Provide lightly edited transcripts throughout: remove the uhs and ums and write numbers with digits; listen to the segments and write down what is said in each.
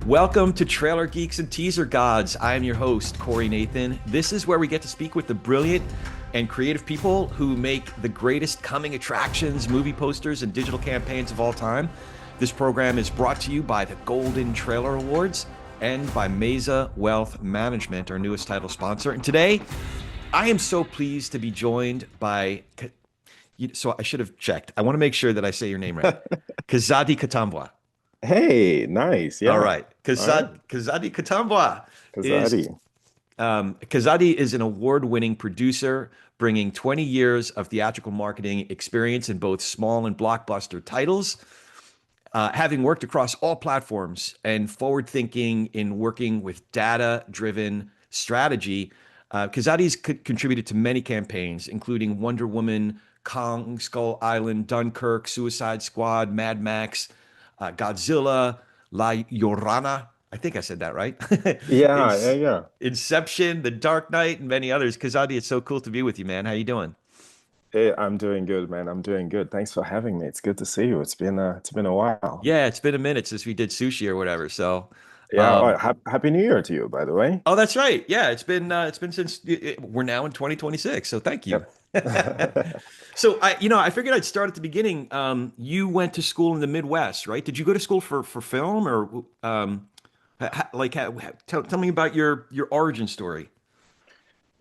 Welcome to Trailer Geeks and Teaser Gods. I am your host, Corey Nathan. This is where we get to speak with the brilliant and creative people who make the greatest coming attractions, movie posters, and digital campaigns of all time. This program is brought to you by the Golden Trailer Awards and by Mesa Wealth Management, our newest title sponsor. And today, I am so pleased to be joined by, so I should have checked. I want to make sure that I say your name right. Kazadi Katambwa. Hey, nice. All Yeah. right. All right. Kazadi Katambwa is Kazadi. Kazadi is an award-winning producer, bringing 20 years of theatrical marketing experience in both small and blockbuster titles. Having worked across all platforms and forward-thinking in working with data-driven strategy, Kazadi's contributed to many campaigns, including Wonder Woman, Kong Skull Island, Dunkirk, Suicide Squad, Mad Max, Godzilla, La Llorona. I think I said that right. Yeah, yeah, yeah. Inception, The Dark Knight, and many others. Kazadi, it's so cool to be with you, man. How you doing? Hey, I'm doing good, man. I'm doing good. Thanks for having me. It's good to see you. It's been a while. Yeah, it's been a minute since we did sushi or whatever. So, Yeah. Oh, um, Happy New Year to you, by the way. oh, that's right. Yeah, it's been since we're now in 2026. So thank you. Yep. So I figured I'd start at the beginning. You went to school in the Midwest, right? Did you go to school for film or tell me about your origin story.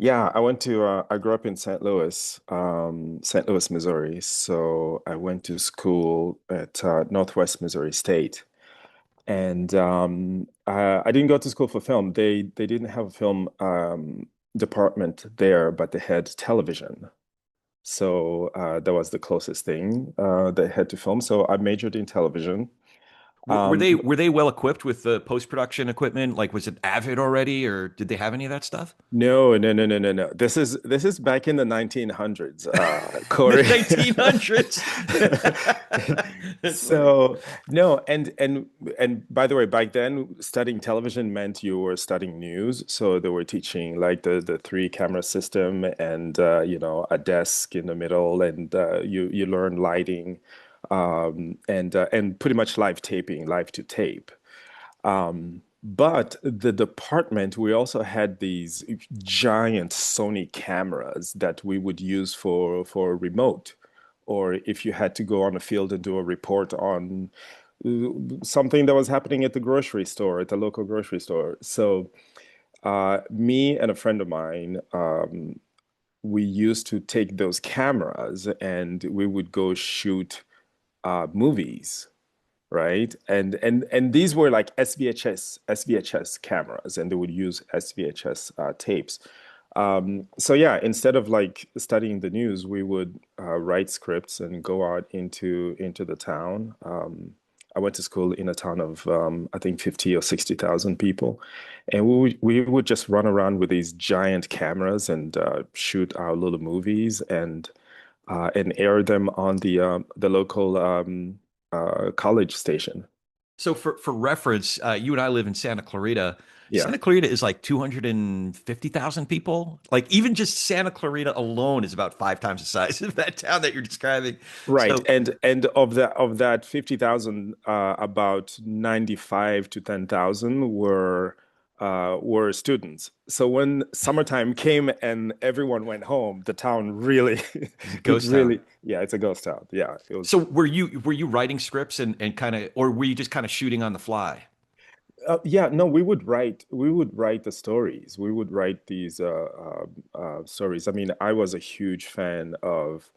Yeah, I grew up in St. Louis, Missouri. So I went to school at Northwest Missouri State. And I didn't go to school for film. They didn't have a film department there, but they had television. So that was the closest thing they had to film. So I majored in television. Were Um, they well equipped with the post-production equipment? Like, was it Avid already, or did they have any of that stuff? no, no, no, no, no, no. This is back in the 1900s, The Corey. 1900s. That's funny. So no, and by the way, back then studying television meant you were studying news. So they were teaching like the three camera system and a desk in the middle, and you learn lighting, and pretty much live taping, live to tape. But the department, we also had these giant Sony cameras that we would use for remote, or if you had to go on a field and do a report on something that was happening at the grocery store, at the local grocery store. So me and a friend of mine, we used to take those cameras and we would go shoot movies, right? And these were like SVHS cameras, and they would use SVHS tapes. So yeah, instead of like studying the news, we would write scripts and go out into the town. I went to school in a town of I think 50 or 60,000 people, and we would just run around with these giant cameras and shoot our little movies and air them on the local college station. So for reference, you and I live in Santa Clarita. Yeah. Santa Clarita is like 250,000 people. Like even just Santa Clarita alone is about five times the size of that town that you're describing. Right. So And of that 50,000, about 95 to 10,000 were students. So when summertime came and everyone went home, the town really it ghost town. really, yeah, it's a ghost town. Yeah, it was. So were you writing scripts and kind of, or were you just kind of shooting on the fly? Yeah, no, we would write the stories. We would write these stories. I mean, I was a huge fan of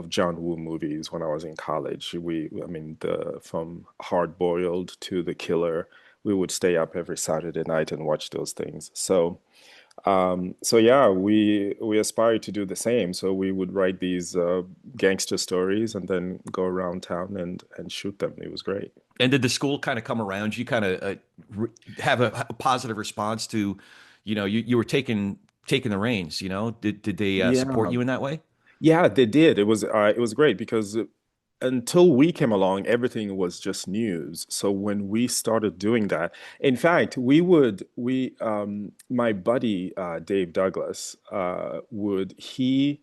John Woo movies when I was in college. I mean, the from Hard Boiled to The Killer, we would stay up every Saturday night and watch those things. So yeah, we aspired to do the same. So we would write these gangster stories and then go around town and shoot them. It was great. And did the school kind of come around you, kind of have a positive response to, you were taking the reins, Did they support Yeah. you in that way? Yeah, they did. It was great because until we came along, everything was just news. So when we started doing that, in fact, my buddy Dave Douglas he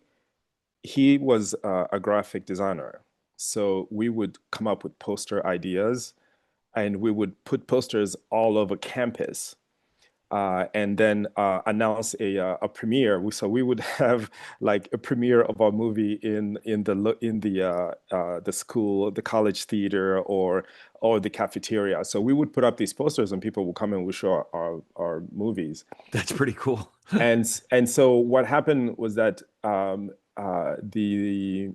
was a graphic designer. So we would come up with poster ideas and we would put posters all over campus, and then announce a premiere. So we would have like a premiere of our movie in the school, the college theater, or the cafeteria. So we would put up these posters, and people would come and would show our movies. That's pretty cool. And so what happened was that the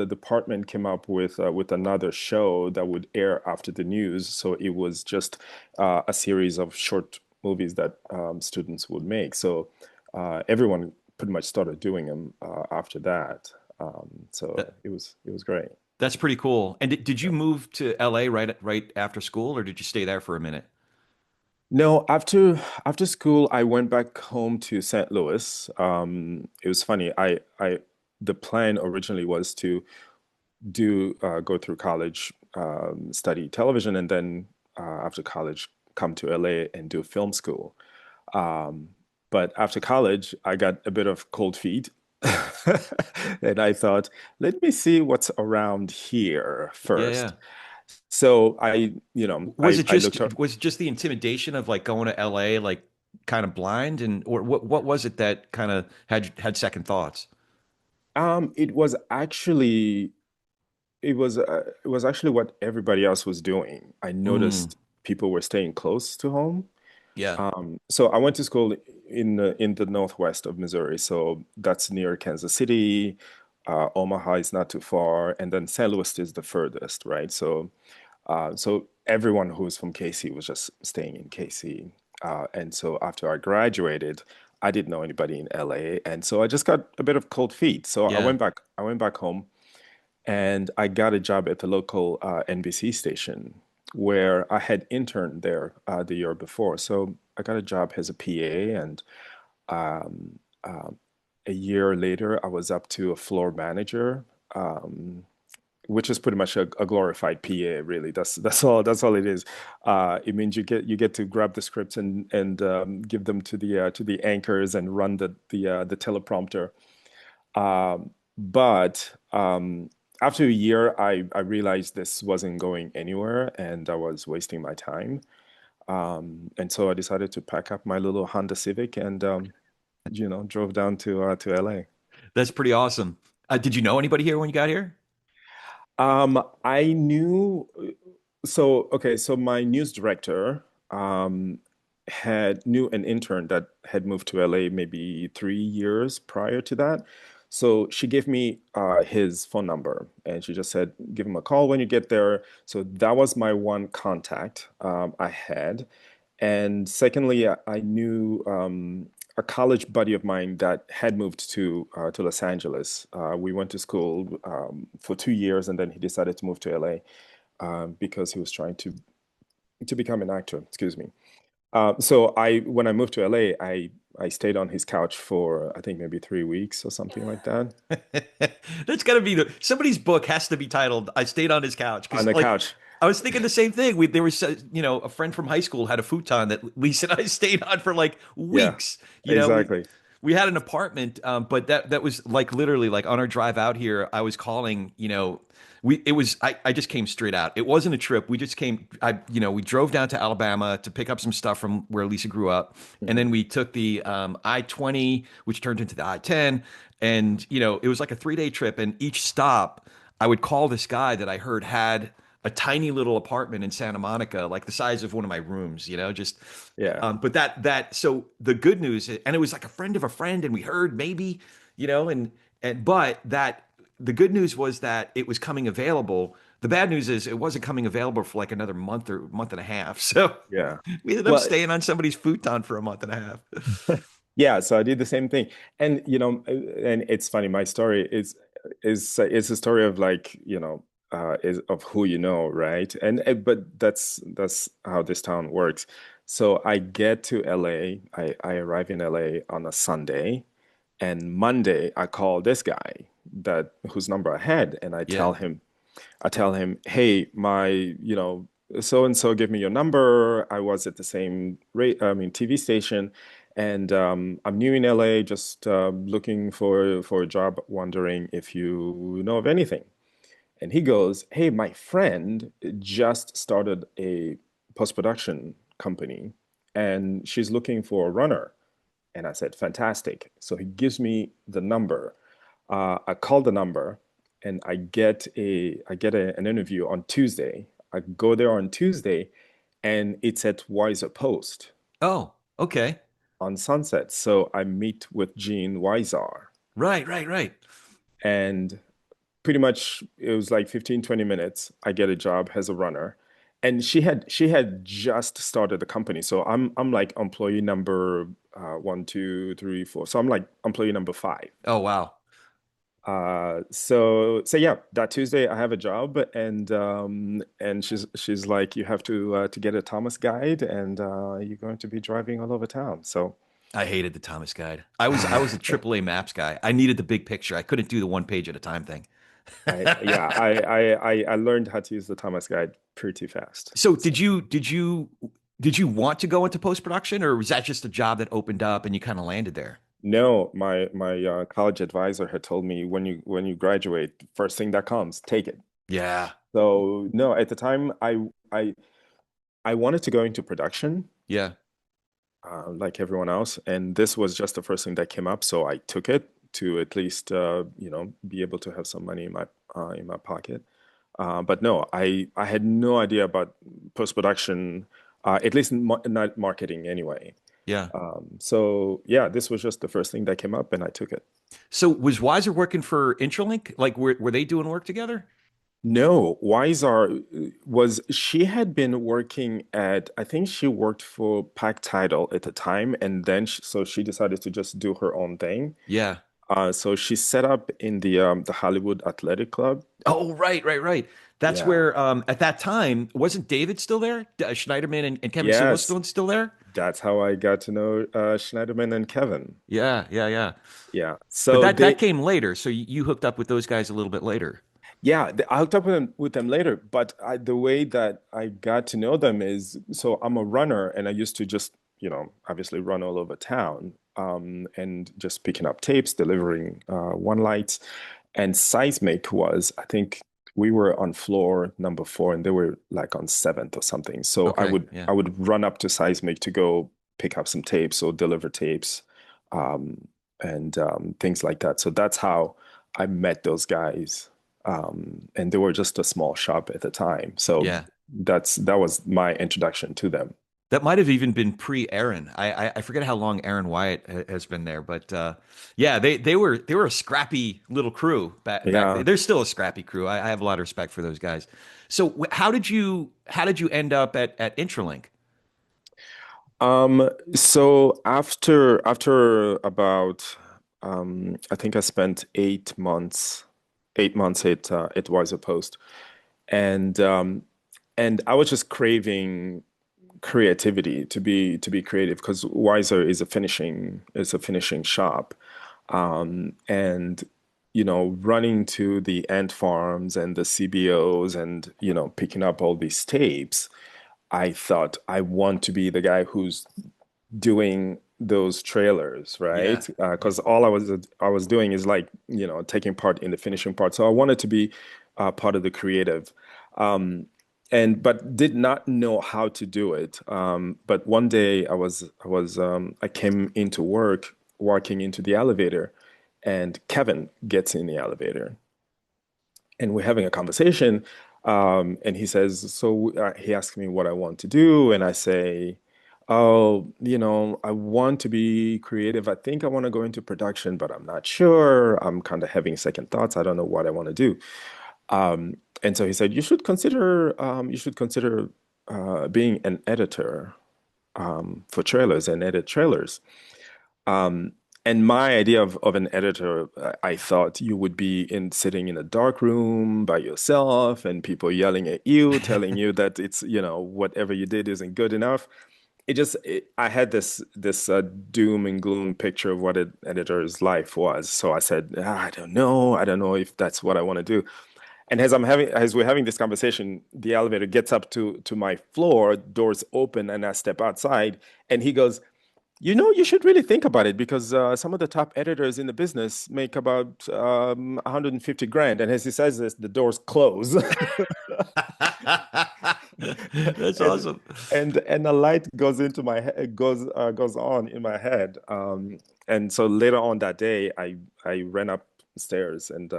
department came up with another show that would air after the news. So it was just a series of short movies that students would make. So everyone pretty much started doing them after that. So That, it was great. that's pretty cool. And did you move to LA right after school, or did you stay there for a minute? No, after school, I went back home to St. Louis. It was funny. I the plan originally was to do go through college, study television, and then after college, come to LA and do film school. Um, but after college, I got a bit of cold feet. And I thought, let me see what's around here Yeah, yeah. first. So Was it I looked just up. was it just the intimidation of like going to LA like kind of blind, and or what was it that kind of had second thoughts? It was actually it was actually what everybody else was doing. I Mm, noticed people were staying close to home. yeah. So I went to school in the northwest of Missouri, so that's near Kansas City. Omaha is not too far, and then St. Louis is the furthest, right? So everyone who was from KC was just staying in KC. And so after I graduated, I didn't know anybody in LA, and so I just got a bit of cold feet. So I Yeah. went back. I went back home, and I got a job at the local NBC station where I had interned there the year before. So I got a job as a PA, and um, uh, a year later, I was up to a floor manager, um, which is pretty much a glorified PA, really. That's all it is. It means you get to grab the scripts and give them to the anchors and run the teleprompter. But after a year, I realized this wasn't going anywhere and I was wasting my time. And so I decided to pack up my little Honda Civic and drove down to LA. That's pretty awesome. Did you know anybody here when you got here? I knew so okay, so my news director had knew an intern that had moved to LA maybe 3 years prior to that. So she gave me his phone number and she just said, give him a call when you get there. So that was my one contact I had. And secondly, I knew a college buddy of mine that had moved to Los Angeles. We went to school for 2 years, and then he decided to move to LA because he was trying to become an actor. Excuse me. So when I moved to LA, I stayed on his couch for I think maybe 3 weeks or something like that. That's got to be somebody's book has to be titled "I Stayed on His Couch" On because the like couch. I was thinking the same thing. There was a friend from high school had a futon that Lisa and I stayed on for like Yeah, weeks. exactly. We had an apartment, but that was like literally like on our drive out here. I was calling, I just came straight out. It wasn't a trip. We just came. We drove down to Alabama to pick up some stuff from where Lisa grew up, and Mhm. then we took the I-20, which turned into the I-10, and it was like a 3-day trip. And each stop, I would call this guy that I heard had a tiny little apartment in Santa Monica, like the size of one of my rooms, just Yeah. but so the good news, and it was like a friend of a friend, and we heard maybe, but that the good news was that it was coming available. The bad news is it wasn't coming available for like another month or month and a half. So Yeah. we ended up Well, staying on somebody's futon for a month and a half. yeah, so I did the same thing. And and it's funny, my story is a story of like, is of who you know, right? And but that's how this town works. So I get to LA, I arrive in LA on a Sunday, and Monday I call this guy that whose number I had, and Yeah. I tell him, hey, my, so and so give me your number. I was at the same TV station, and I'm new in LA, just looking for a job, wondering if you know of anything. And he goes, "Hey, my friend just started a post-production company and she's looking for a runner." And I said, "Fantastic." So he gives me the number. I call the number and an interview on Tuesday. I go there on Tuesday and it's at Wiser Post Oh, okay. on Sunset. So I meet with Jean Weisar Right, right, right. and pretty much it was like 15, 20 minutes. I get a job as a runner. And she had just started the company. So I'm like employee number one, two, three, four. So I'm like employee number five. Oh, wow. So yeah, that Tuesday I have a job and she's like, you have to get a Thomas guide and you're going to be driving all over town. So I hated the Thomas Guide. I was a AAA Maps guy. I needed the big picture. I couldn't do the one page at a time thing. I learned how to use the Thomas guide pretty fast. So So did you want to go into post production, or was that just a job that opened up and you kind of landed there? no, my college advisor had told me when you graduate, first thing that comes, take it. Yeah. So no, at the time I wanted to go into production, Yeah. like everyone else, and this was just the first thing that came up, so I took it to at least be able to have some money in my pocket. But no, I had no idea about post-production, at least not marketing anyway. Yeah. So yeah, this was just the first thing that came up, and I took it. So was Weiser working for Intralink? Like were they doing work together? No, Weisar was she had been working at I think she worked for Pack Title at the time, and then so she decided to just do her own thing. Yeah. So she set up in the Hollywood Athletic Club. Oh, right, right, right. That's Yeah. where at that time wasn't David still there? Schneiderman and Kevin Yes, Silverstone still there? that's how I got to know Schneiderman and Kevin. Yeah, yeah, yeah. Yeah. But So that they came later. So you hooked up with those guys a little bit later. Yeah, I hooked up with them later, but the way that I got to know them is so I'm a runner and I used to just, obviously run all over town and just picking up tapes, delivering one lights. And Seismic was, I think we were on floor number four and they were like on seventh or something. So I Okay, would yeah. I would run up to Seismic to go pick up some tapes or deliver tapes um, and things like that. So that's how I met those guys and they were just a small shop at the time. So Yeah. that was my introduction to them. That might have even been pre-Aaron. I forget how long Aaron Wyatt has been there, but yeah, they were a scrappy little crew back then. Yeah. They're still a scrappy crew. I have a lot of respect for those guys. So how did you end up at Intralink? So after about I think I spent 8 months at Wiser Post, and and I was just craving creativity to be creative because Wiser is a finishing shop, and running to the ant farms and the CBOs and picking up all these tapes. I thought I want to be the guy who's doing those trailers, Yeah. right? Yeah. Because all I was doing is like taking part in the finishing part. So I wanted to be part of the creative, um, and but did not know how to do it. But one day I came into work, walking into the elevator, and Kevin gets in the elevator, and we're having a conversation. And he says, so he asks me what I want to do, and I say, oh, I want to be creative. I think I want to go into production, but I'm not sure. I'm kind of having second thoughts. I don't know what I want to do. And so he said, you should consider being an editor for trailers and edit trailers. Um, and my idea of an editor, I thought you would be sitting in a dark room by yourself and people yelling at you, telling you that whatever you did isn't good enough. I had this doom and gloom picture of what an editor's life was. So I said, I don't know. I don't know if that's what I want to do. And as we're having this conversation, the elevator gets up to my floor, doors open, and I step outside, and he goes, You know, you should really think about it because some of the top editors in the business make about 150 grand, and as he says this, the doors close. That's and awesome. and a light goes into my head, goes on in my head. And so later on that day, I ran upstairs and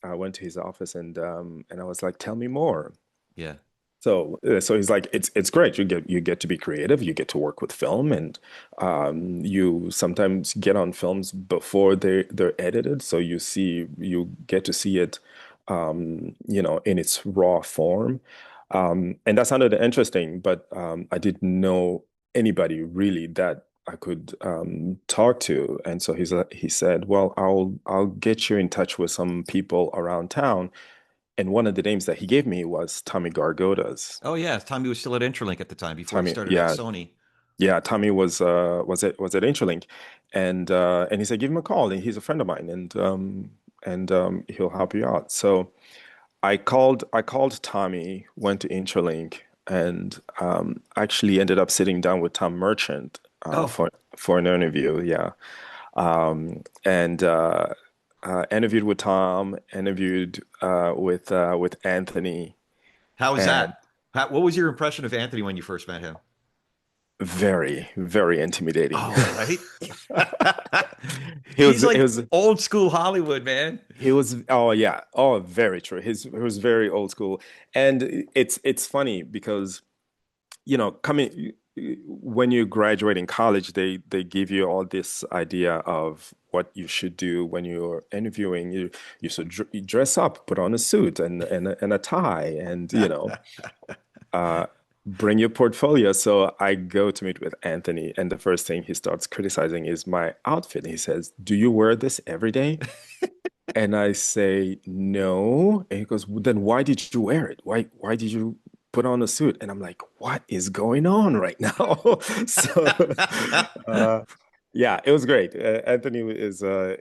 I went to his office and I was like, "Tell me more." Yeah. So he's like, it's great. You get to be creative. You get to work with film, and you sometimes get on films before they're edited, so you get to see it, in its raw form. And that sounded interesting, but I didn't know anybody really that I could talk to. And so he said, "Well, I'll get you in touch with some people around town." And one of the names that he gave me was Tommy Gargotas. Oh yeah, Tommy was still at Intralink at the time before he Tommy, started at yeah, Sony. yeah, Tommy was at Intralink, and he said, give him a call. And he's a friend of mine, and he'll help you out. So I called Tommy, went to Intralink, and actually ended up sitting down with Tom Merchant Oh, for an interview. Yeah, and interviewed with Tom, interviewed with Anthony, how was and that? What was your impression of Anthony when you first met him? very, very intimidating. Oh, right. He He's was he like was old school Hollywood, man. he was oh yeah, oh very true. He was very old school. And it's funny because coming when you graduate in college, they give you all this idea of what you should do when you're interviewing. You should dress up, put on a suit and a tie, and uh, bring your portfolio. So I go to meet with Anthony, and the first thing he starts criticizing is my outfit. He says, "Do you wear this every day?" And I say, "No." And he goes, "Well, then why did you wear it? Why did you put on a suit?" And I'm like, "What is going on right now?" So, uh, yeah, it was great. Anthony is a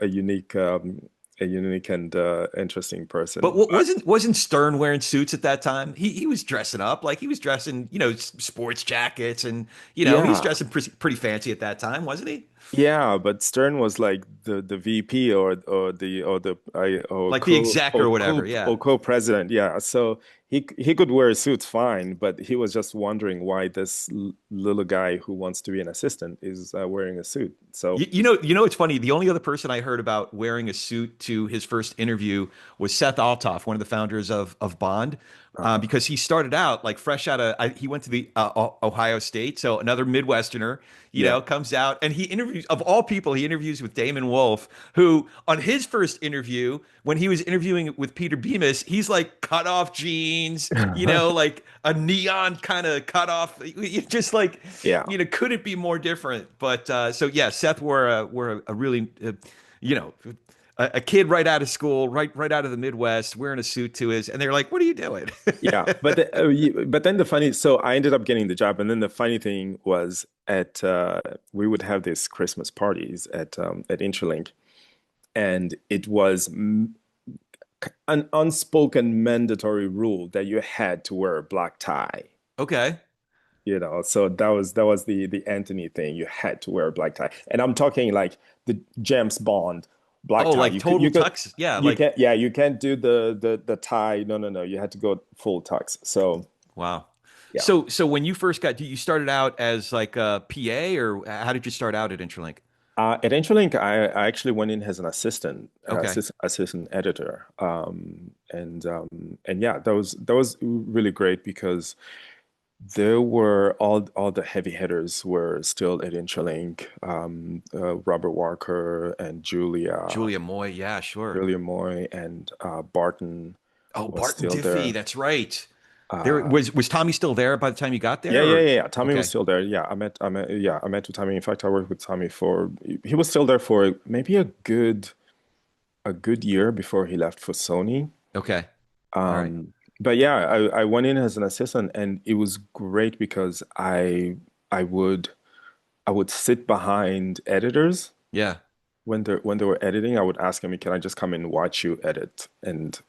unique and interesting But person. what wasn't Stern wearing suits at that time? He was dressing up like he was dressing, sports jackets and he was Yeah, dressing pretty fancy at that time, wasn't he? yeah, but Stern was like the VP or Like the exec or whatever. Yeah. co-president. Yeah, so he could wear suits fine, but he was just wondering why this little guy who wants to be an assistant is wearing a suit. So It's funny. The only other person I heard about wearing a suit to his first interview was Seth Altoff, one of the founders of Bond, uh-huh. because he started out like fresh out of. He went to the Ohio State, so another Midwesterner, Yeah. comes out and he interviews of all people. He interviews with Damon Wolf, who on his first interview, when he was interviewing with Peter Bemis, he's like cut off jeans, like a neon kind of cut off, just like Yeah. couldn't be more different. But so yeah, Seth wore a really, you know, a kid right out of school, right out of the Midwest, wearing a suit to his, and they're like, "What are you doing?" Yeah, but then so I ended up getting the job, and then the funny thing was at we would have these Christmas parties at Intralink, and it was an unspoken mandatory rule that you had to wear a black tie. Okay. So that was the Anthony thing. You had to wear a black tie, and I'm talking like the James Bond black Oh, tie. like You could total you could tux. Yeah, you like can't yeah you can't do the tie. No, no, no. You had to go full tux. So wow. yeah. So when you first you started out as like a PA, or how did you start out at Intralink? At Intralink, I actually went in as an Okay. assistant editor, and yeah, that was really great because there were all the heavy hitters were still at Intralink, Robert Walker and Julia Moy. Yeah, sure. Julia Moy, and Barton Oh, was Barton still Diffie. there. That's right. There Uh, was Tommy still there by the time you got yeah, there, yeah, or yeah, yeah. Tommy was okay. still there. Yeah, I met with Tommy. In fact, I worked with Tommy for he was still there for maybe a good year before he left for Sony. Okay. All right. But yeah, I went in as an assistant, and it was great because I would I would sit behind editors Yeah. when they were editing. I would ask them, "Can I just come and watch you edit?" And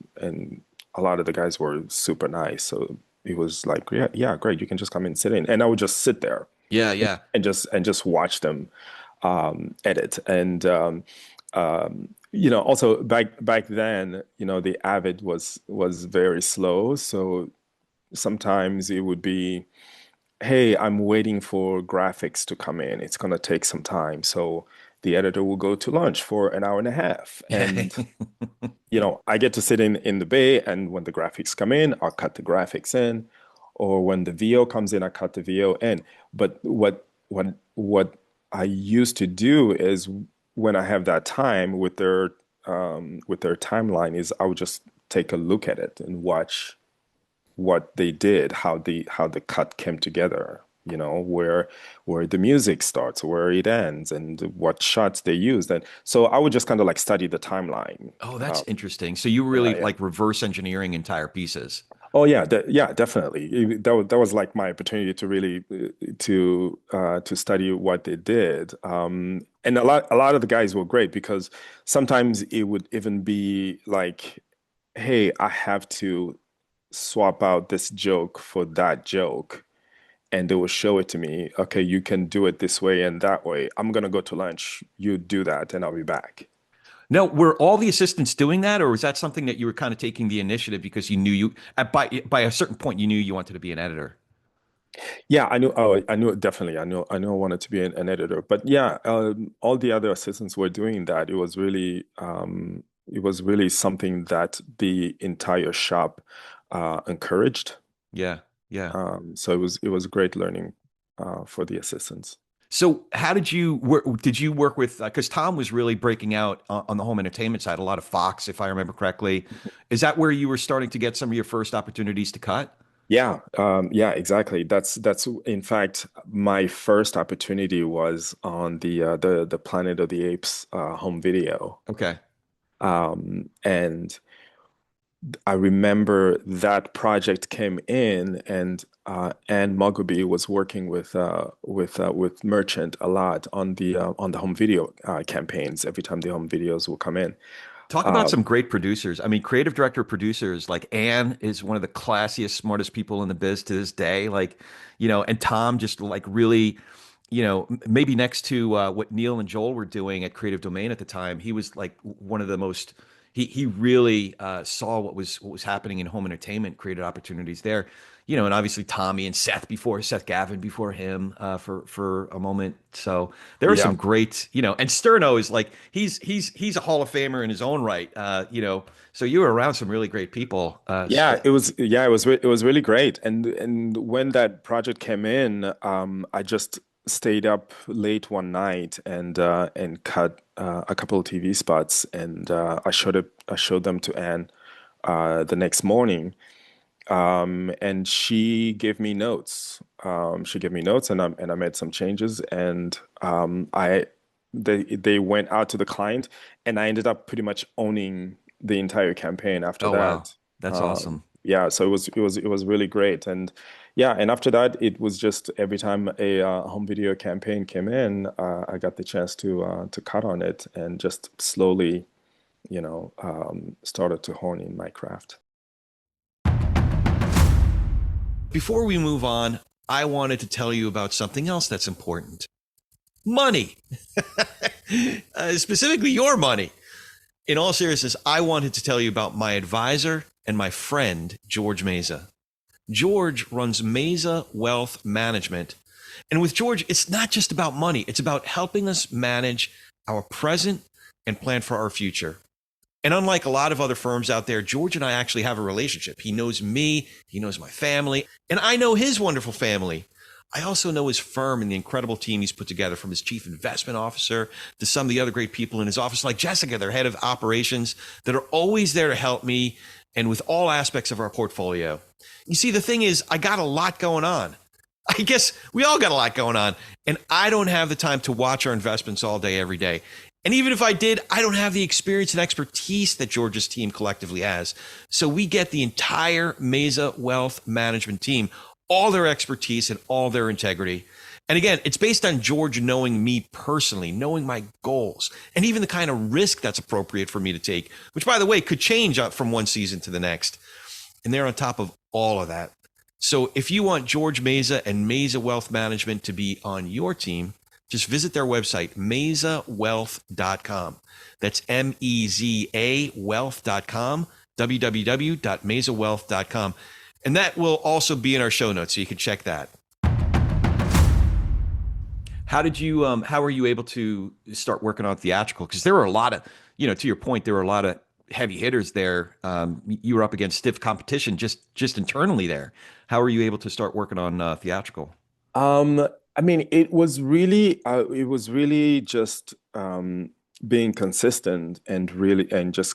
a lot of the guys were super nice, so it was like, "Yeah, yeah, great. You can just come and sit in," and I would just sit there. Yeah, yeah. and just watch them edit. And also back then, the Avid was very slow, so sometimes it would be, hey, I'm waiting for graphics to come in. It's gonna take some time, so the editor will go to lunch for an hour and a half, and I get to sit in the bay, and when the graphics come in, I'll cut the graphics in, or when the VO comes in, I cut the VO in. But what I used to do is when I have that time with their timeline is I would just take a look at it and watch what they did, how the cut came together, where the music starts, where it ends, and what shots they used. And so I would just kind of like study the timeline. Oh, that's interesting. So you Yeah, really yeah. like reverse engineering entire pieces. Oh yeah, yeah, definitely. That was like my opportunity to really to study what they did. And a lot of the guys were great because sometimes it would even be like, hey, I have to swap out this joke for that joke, and they will show it to me. Okay, you can do it this way and that way. I'm gonna go to lunch. You do that, and I'll be back. Now, were all the assistants doing that, or was that something that you were kind of taking the initiative because you knew by a certain point you knew you wanted to be an editor? Yeah, I knew. Oh, I knew definitely. I knew I wanted to be an editor. But yeah, all the other assistants were doing that. It was really something that the entire shop encouraged. Yeah, yeah. So it was great learning for the assistants. So how did you work? Did you work with? Because Tom was really breaking out on the home entertainment side, a lot of Fox, if I remember correctly. Is that where you were starting to get some of your first opportunities to cut? Yeah, yeah, exactly. That's in fact my first opportunity was on the Planet of the Apes home video. Okay. And I remember that project came in, and Anne Mugabe was working with Merchant a lot on the home video campaigns. Every time the home videos will come in, Talk about um, some great producers. I mean, creative director producers like Anne is one of the classiest, smartest people in the biz to this day. Like, and Tom just like really, maybe next to what Neil and Joel were doing at Creative Domain at the time, he was like one of the most. He really saw what was happening in home entertainment, created opportunities there. And obviously Tommy and Seth Gavin before him for a moment. So there are some yeah, great, and Sterno is like he's a Hall of Famer in his own right. So you were around some really great people. it was really great. And when that project came in, I just stayed up late one night and cut a couple of TV spots, and I showed them to Anne the next morning. And she gave me notes. She gave me notes, and I made some changes, and they went out to the client, and I ended up pretty much owning the entire campaign after Oh wow, that. that's awesome. Yeah, so it was really great, and yeah, and after that, it was just every time a home video campaign came in, I got the chance to cut on it, and just slowly, started to hone in my craft. Before we move on, I wanted to tell you about something else that's important. Money. Specifically your money. In all seriousness, I wanted to tell you about my advisor and my friend, George Meza. George runs Meza Wealth Management. And with George, it's not just about money, it's about helping us manage our present and plan for our future. And unlike a lot of other firms out there, George and I actually have a relationship. He knows me, he knows my family, and I know his wonderful family. I also know his firm and the incredible team he's put together, from his chief investment officer to some of the other great people in his office, like Jessica, their head of operations, that are always there to help me and with all aspects of our portfolio. You see, the thing is, I got a lot going on. I guess we all got a lot going on, and I don't have the time to watch our investments all day, every day. And even if I did, I don't have the experience and expertise that George's team collectively has. So we get the entire Meza Wealth Management team, all their expertise and all their integrity. And again, it's based on George knowing me personally, knowing my goals, and even the kind of risk that's appropriate for me to take, which, by the way, could change from one season to the next. And they're on top of all of that. So if you want George Meza and Meza Wealth Management to be on your team, just visit their website, mezawealth.com. That's MEZA wealth.com, www.mezawealth.com. And that will also be in our show notes, so you can check that. How were you able to start working on theatrical? Because there were a lot of, to your point, there were a lot of heavy hitters there. You were up against stiff competition just internally there. How were you able to start working on theatrical? I mean, it was really just being consistent and just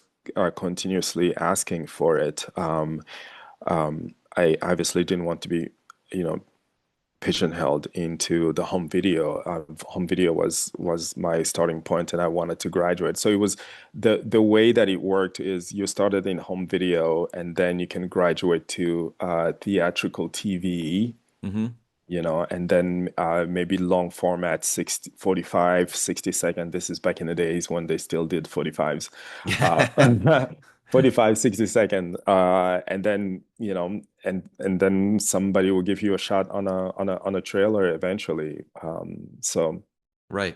continuously asking for it. I obviously didn't want to be, you know, pigeonholed into the home video. Home video was my starting point, and I wanted to graduate. So it was the way that it worked is you started in home video, and then you can graduate to theatrical TV, Mm-hmm. you know, and then maybe long format 60, 45, 60 second. This is back in the days when they still did 45s. Uh, 45, 60 second. And then, you know, and then somebody will give you a shot on a trailer eventually. So Right.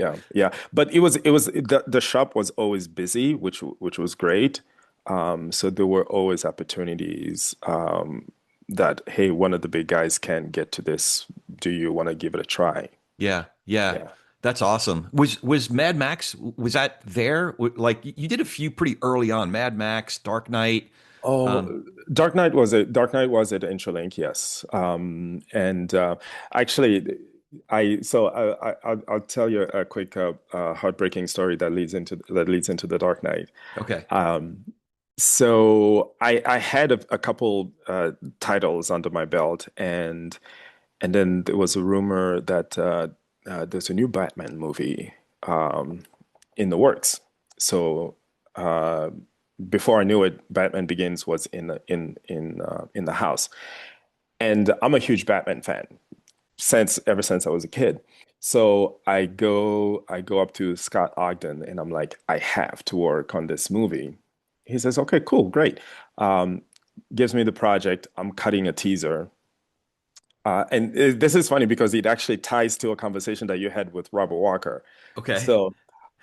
yeah, yeah. But it was the shop was always busy, which was great. So there were always opportunities. That, hey, one of the big guys can get to this. Do you want to give it a try? Yeah. Yeah. That's awesome. Was Mad Max, was that there? Like you did a few pretty early on, Mad Max, Dark Knight. Um, Oh, Dark Knight was at Intralink, yes. And actually, I'll tell you a quick heartbreaking story that leads into the Dark Knight. okay. Um, so I had a couple titles under my belt, and then there was a rumor that there's a new Batman movie in the works. So uh, before I knew it, Batman Begins was in the house, and I'm a huge Batman fan ever since I was a kid. So I go up to Scott Ogden and I'm like, I have to work on this movie. He says, okay, cool, great. Um, Gives me the project. I'm cutting a teaser. This is funny because it actually ties to a conversation that you had with Robert Walker. Okay. So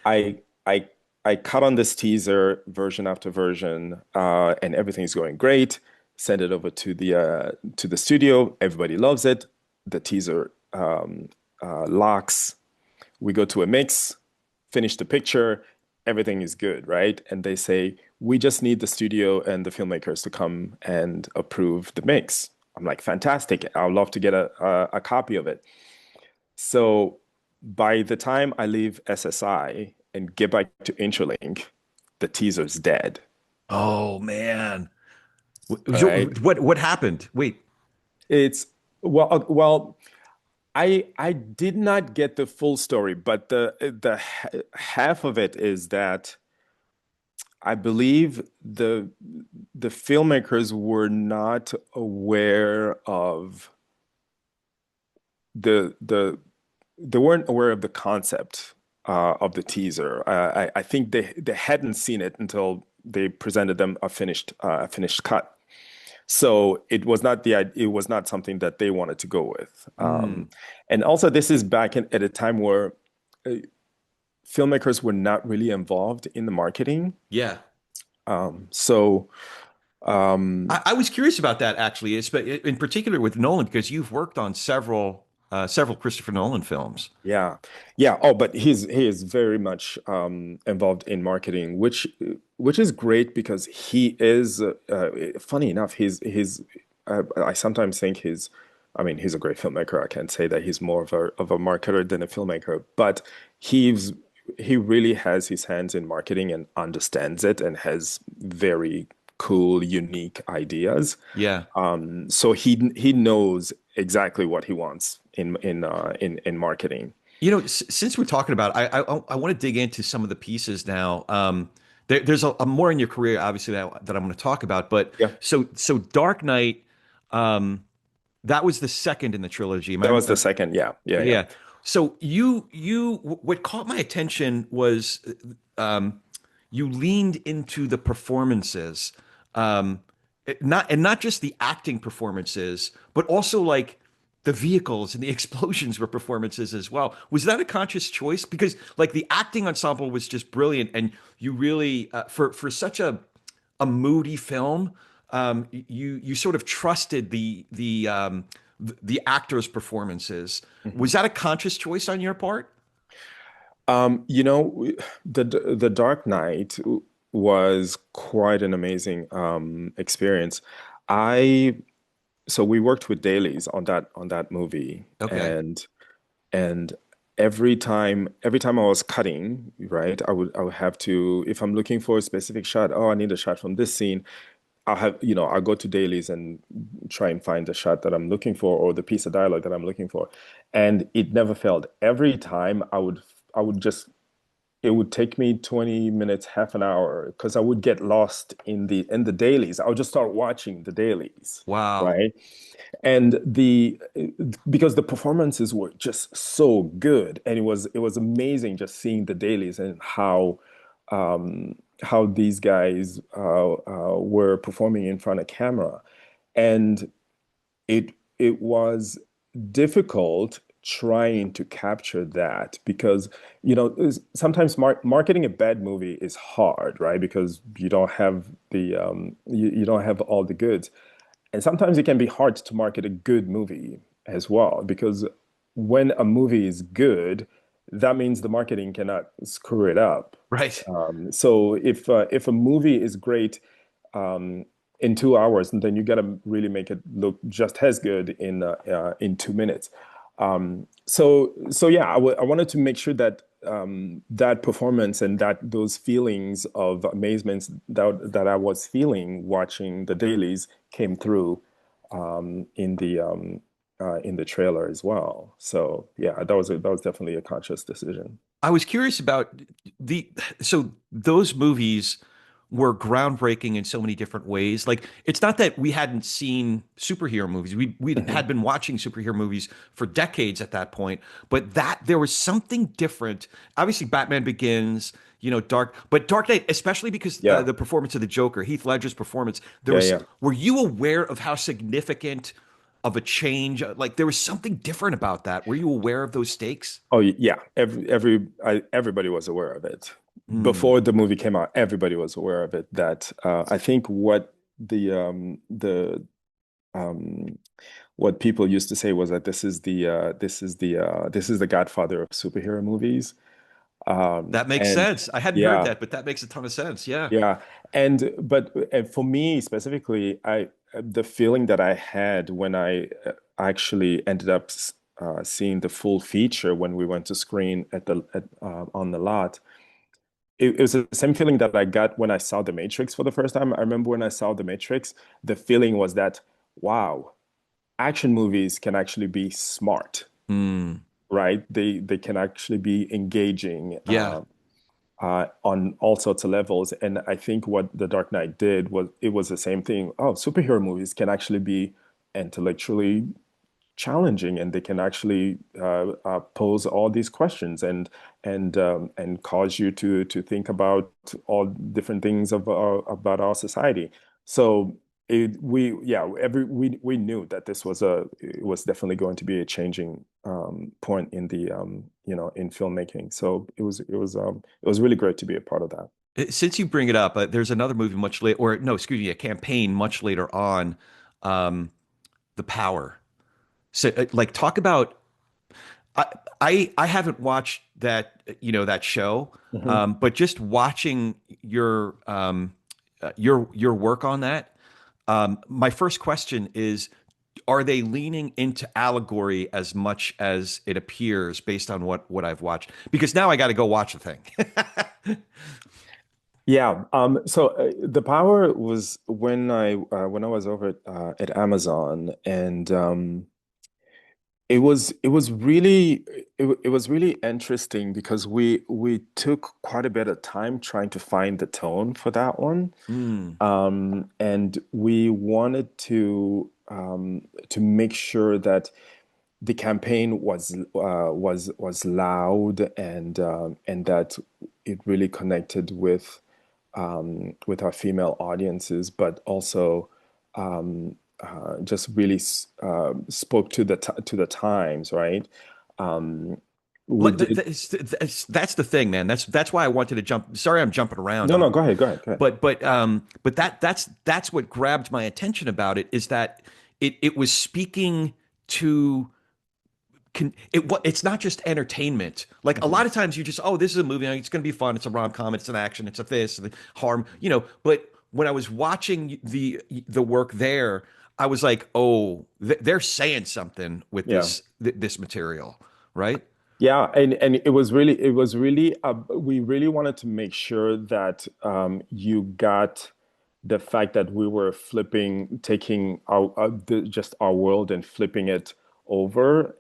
I I I cut on this teaser version after version, and everything's going great. Send it over to the studio. Everybody loves it. The teaser locks. We go to a mix, finish the picture. Everything is good, right? And they say we just need the studio and the filmmakers to come and approve the mix. I'm like, fantastic. I'd love to get a copy of it. So by the time I leave SSI and get back to Intralink, the teaser's dead. Oh man. All right. What happened? Wait. It's well, I did not get the full story, but half of it is that I believe the filmmakers were not aware of the they weren't aware of the concept of the teaser. I think they hadn't seen it until they presented them a finished cut. So it was not something that they wanted to go with. Mm, And also, this is at a time where uh, filmmakers were not really involved in the marketing. yeah. So um, I was curious about that actually, in particular with Nolan, because you've worked on several Christopher Nolan films. yeah, yeah. Oh, but he is very much involved in marketing, which is great because he is. Funny enough, he's. I sometimes think he's. I mean, he's a great filmmaker. I can't say that he's more of a marketer than a filmmaker, but he's he really has his hands in marketing and understands it and has very cool, unique ideas. Yeah. So he knows exactly what he wants in marketing. Since we're talking about, I want to dig into some of the pieces now. There's a more in your career, obviously that I'm going to talk about, but Yeah, so Dark Knight, that was the second in the trilogy. that was the second. Yeah, yeah, yeah. Yeah. So what caught my attention was um, you leaned into the performances. Um, not just the acting performances, but also like the vehicles and the explosions were performances as well. Was that a conscious choice? Because like the acting ensemble was just brilliant, and you really for such a moody film, you sort of trusted the actors' performances. Was Mhm. that a conscious choice on your part? You know, the Dark Knight was quite an amazing experience. I so we worked with dailies on that movie, Okay. and every time I was cutting, right, I would have to, if I'm looking for a specific shot, oh, I need a shot from this scene. I'll go to dailies and try and find the shot that I'm looking for or the piece of dialogue that I'm looking for. And it never failed. Every time I would just it would take me 20 minutes, half an hour, because I would get lost in the dailies. I would just start watching the dailies, Wow. right? And the because the performances were just so good, and it was amazing just seeing the dailies and how these guys were performing in front of camera. And it was difficult trying to capture that because sometimes marketing a bad movie is hard, right? Because you don't have you don't have all the goods, and sometimes it can be hard to market a good movie as well, because when a movie is good, that means the marketing cannot screw it up. Right. So if a movie is great um, in 2 hours, and then you got to really make it look just as good in 2 minutes. So yeah, I wanted to make sure that that performance and that those feelings of amazement that I was feeling watching the dailies came through um, in the um, in the trailer as well. So yeah, that was definitely a conscious decision. I was curious about the so those movies were groundbreaking in so many different ways. Like it's not that we hadn't seen superhero movies. We Mhm. had been watching superhero movies for decades at that point, but that there was something different. Obviously Batman Begins, Dark Knight, especially because Yeah, the performance of the Joker, Heath Ledger's performance, yeah, yeah. were you aware of how significant of a change? Like there was something different about that. Were you aware of those stakes? Oh yeah, everybody was aware of it Hmm. before the movie came out. Everybody was aware of it. That I think um, what people used to say was that this is the Godfather of superhero movies. That makes And sense. I hadn't heard yeah, that, but that makes a ton of sense. Yeah. yeah, and for me specifically, I the feeling that I had when I actually ended up seeing the full feature when we went to screen on the lot, it was the same feeling that I got when I saw The Matrix for the first time. I remember when I saw The Matrix, the feeling was that, wow, action movies can actually be smart, Hmm. right? They can actually be engaging. Yeah. On all sorts of levels. And I think what The Dark Knight did was it was the same thing. Oh, superhero movies can actually be intellectually challenging, and they can actually pose all these questions and cause you to think about all different things about our society. So we knew that it was definitely going to be a changing point in the in filmmaking. So it was really great to be a part of that. Since you bring it up, there's another movie much later, or no, excuse me, a campaign much later on, um, The Power. So, like, talk about. I, I haven't watched that show, Mhm. but just watching your work on that. My first question is, are they leaning into allegory as much as it appears based on what I've watched? Because now I got to go watch the thing. Yeah. So the power was when I was over at Amazon, and it was really interesting because we took quite a bit of time trying to find the tone for that one. Mm, And we wanted to make sure that the campaign was loud, and that it really connected with our female audiences, but also just really spoke to to the times, right? Um, we did. That's the thing, man. That's why I wanted to jump. Sorry, I'm jumping around No, on, no, go ahead, go ahead, go ahead. but that's what grabbed my attention about it is that it was speaking to it's not just entertainment. Like a Mhm. lot of times you just, oh, this is a movie, it's going to be fun, it's a rom-com, it's an action, it's a this, the harm, but when I was watching the work there, I was like, oh, they're saying something with Yeah. this material, right? Yeah, and it was really we really wanted to make sure that you got the fact that we were taking just our world and flipping it over.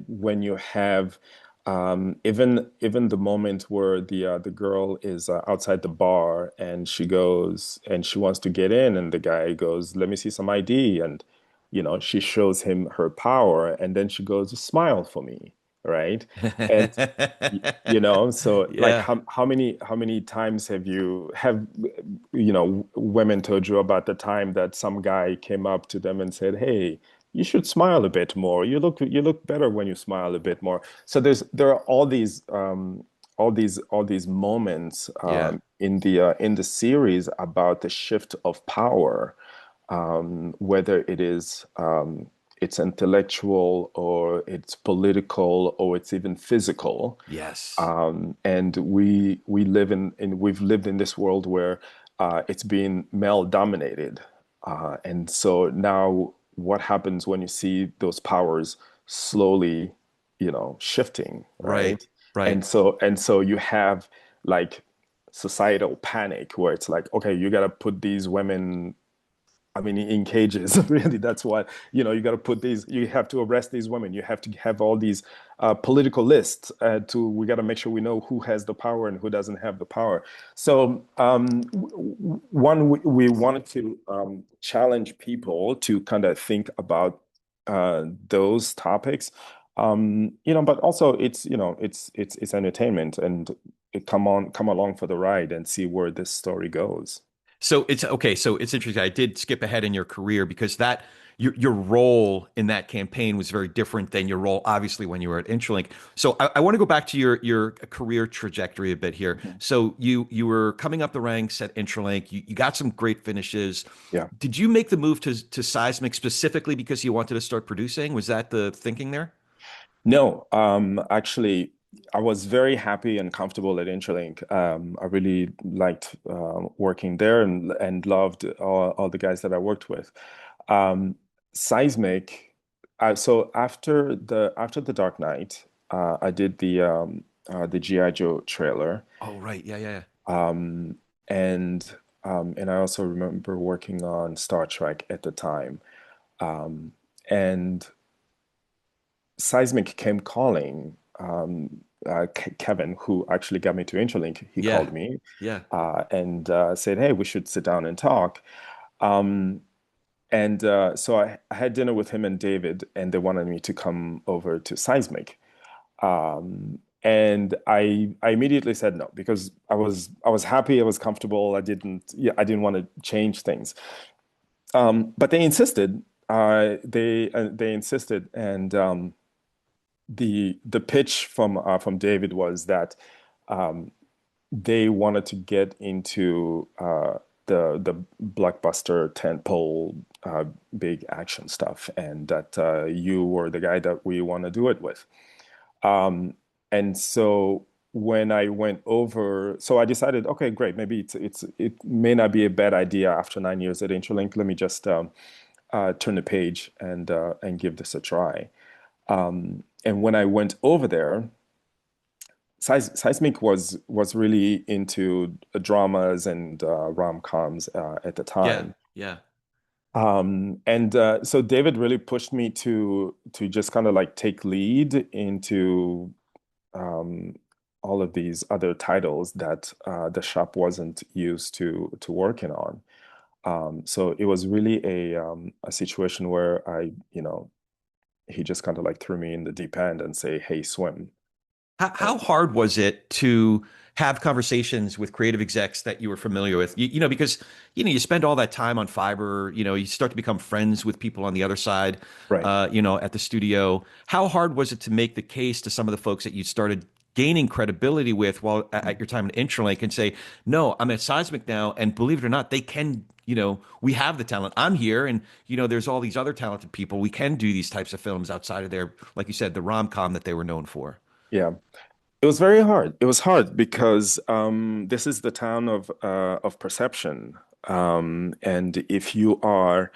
When you have even the moment where the girl is outside the bar and she goes and she wants to get in, and the guy goes, "Let me see some ID," and she shows him her power, and then she goes, "Smile for me." Right? And so like Yeah. how many times have women told you about the time that some guy came up to them and said, "Hey, you should smile a bit more. You look better when you smile a bit more." So there are all these moments Yeah. in the series about the shift of power, whether it's intellectual or it's political or it's even physical. Yes. And we've lived in this world where it's been male dominated. And so now what happens when you see those powers slowly, shifting, Right. right? Right. And so you have like societal panic where it's like, okay, you got to put these women, I mean, in cages. Really, that's what, you got to put you have to arrest these women. You have to have all these political lists we got to make sure we know who has the power and who doesn't have the power. So, one, we wanted to challenge people to kind of think about those topics. But also it's entertainment, and come along for the ride and see where this story goes. So it's okay. So it's interesting. I did skip ahead in your career because your role in that campaign was very different than your role, obviously, when you were at Intralink. So I want to go back to your career trajectory a bit here. Mhm. So you were coming up the ranks at Intralink. You got some great finishes. Yeah. Did you make the move to Seismic specifically because you wanted to start producing? Was that the thinking there? No, actually, I was very happy and comfortable at Intralink. I really liked working there and loved all the guys that I worked with. Um, Seismic. So after the Dark Knight, I did the GI Joe trailer, Oh, right. Yeah, yeah, yeah. um, and and I also remember working on Star Trek at the time. Um, and Seismic came calling. Kevin, who actually got me to Interlink, he Yeah, called me yeah. and said, "Hey, we should sit down and talk." Um, and so I had dinner with him and David, and they wanted me to come over to Seismic. And I immediately said no because I was happy, I was comfortable. I didn't want to change things. But they insisted. They insisted, and the pitch from David was that um, they wanted to get into the blockbuster tentpole big action stuff, and that you were the guy that we want to do it with. Um, and so when I went over, so I decided, okay, great, maybe it may not be a bad idea after 9 years at Intralink. Let me just turn the page and give this a try. And when I went over there, Seismic was really into dramas and rom-coms at the Yeah, time. yeah. And so David really pushed me to just kind of like take lead into um, all of these other titles that the shop wasn't used to working on. So it was really a situation where he just kind of like threw me in the deep end and say, "Hey, swim." How hard was it to have conversations with creative execs that you were familiar with? Because you spend all that time on Fiverr, you start to become friends with people on the other side, Right. at the studio. How hard was it to make the case to some of the folks that you started gaining credibility with while at your time in Intralink and say, no, I'm at Seismic now, and believe it or not, they can, we have the talent. I'm here, and there's all these other talented people. We can do these types of films outside of their, like you said, the rom-com that they were known for. Yeah. It was very hard. It was hard because this is the town of perception. And if you are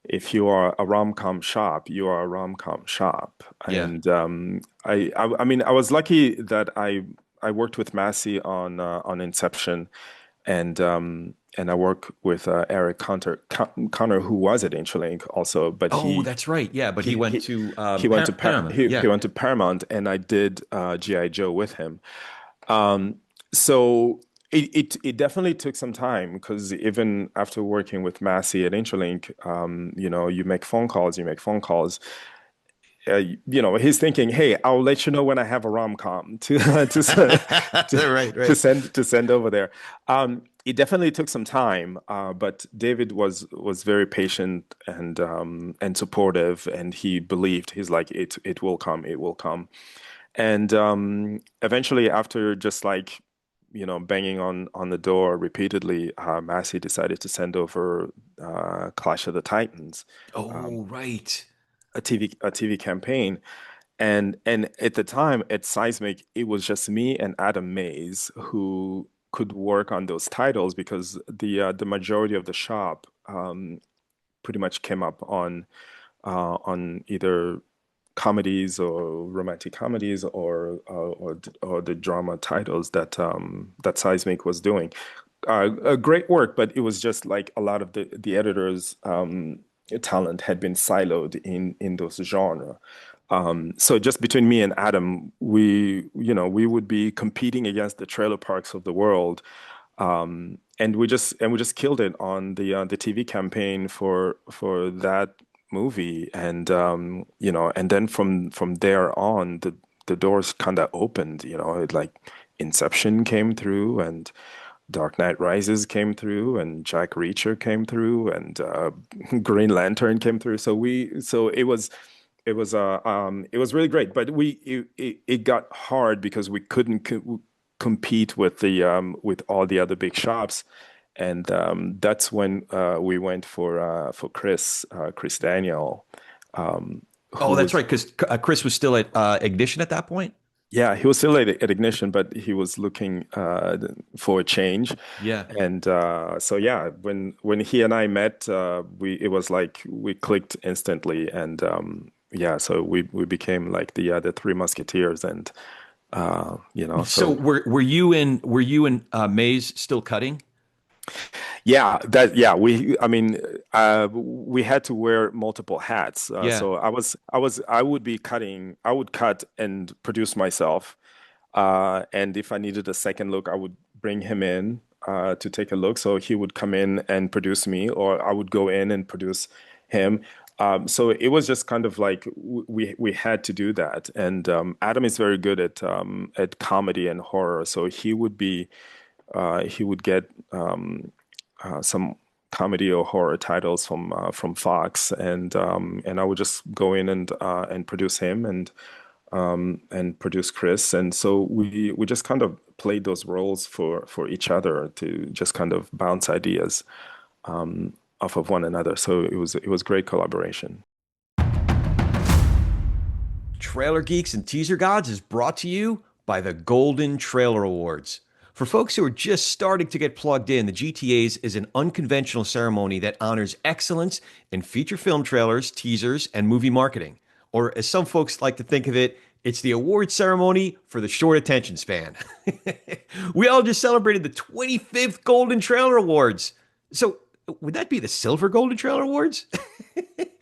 a rom-com shop, you are a rom-com shop. Yeah. And I mean, I was lucky that I worked with Massey on Inception, and I work with Eric Connor, who was at Intralink also, but Oh, that's right. Yeah, but he he went he to he went to Paramount. he Yeah. went to Paramount, and I did GI Joe with him. Um, so it definitely took some time because even after working with Massey at Intralink, you make phone calls. He's thinking, "Hey, I'll let you know when I have a rom-com to Right, to right. send over there." It definitely took some time, but David was very patient and supportive, and he believed. He's like, "It will come, it will come." And eventually, after just like banging on the door repeatedly, Massey decided to send over Clash of the Titans, um, Oh, right. a TV campaign. And at the time at Seismic, it was just me and Adam Mays who could work on those titles because the majority of the shop pretty much came up on either comedies or romantic comedies or the drama titles that Seismic was doing. A great work, but it was just like a lot of the editors' talent had been siloed in those genre. So just between me and Adam, we would be competing against the trailer parks of the world, and we just killed it on the TV campaign for that movie, and then from there on, the doors kind of opened. Like Inception came through, and Dark Knight Rises came through, and Jack Reacher came through, and Green Lantern came through. So it was really great, but it got hard because we couldn't compete with all the other big shops, and that's when we went for Chris Daniel, Oh, who that's was right. Because Chris was still at Ignition at that point. yeah, he was still at Ignition, but he was looking for a change. Yeah. And so yeah, when he and I met, we it was like we clicked instantly, and yeah, so we became like the Three Musketeers, and So so were you and Mays still cutting? yeah, I mean, we had to wear multiple hats. Yeah. So I would be cutting, I would cut and produce myself. And if I needed a second look, I would bring him in to take a look. So he would come in and produce me, or I would go in and produce him. So it was just kind of like we had to do that. And Adam is very good at comedy and horror, so he would get some comedy or horror titles from Fox, and I would just go in and produce him, and produce Chris, and so we just kind of played those roles for each other to just kind of bounce ideas off of one another. So it was great collaboration. Trailer Geeks and Teaser Gods is brought to you by the Golden Trailer Awards. For folks who are just starting to get plugged in, the GTAs is an unconventional ceremony that honors excellence in feature film trailers, teasers, and movie marketing. Or as some folks like to think of it, it's the award ceremony for the short attention span. We all just celebrated the 25th Golden Trailer Awards. So would that be the Silver Golden Trailer Awards?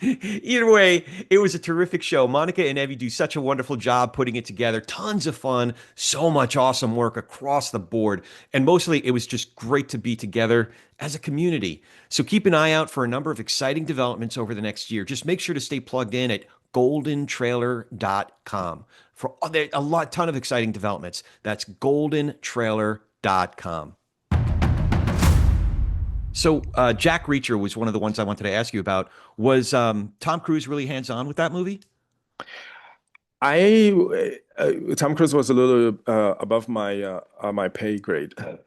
Either way, it was a terrific show. Monica and Evie do such a wonderful job putting it together. Tons of fun, so much awesome work across the board. And mostly, it was just great to be together as a community. So keep an eye out for a number of exciting developments over the next year. Just make sure to stay plugged in at goldentrailer.com for a ton of exciting developments. That's goldentrailer.com. So Jack Reacher was one of the ones I wanted to ask you about. Was Tom Cruise really hands-on with that movie? Tom Cruise was a little above my pay grade. I,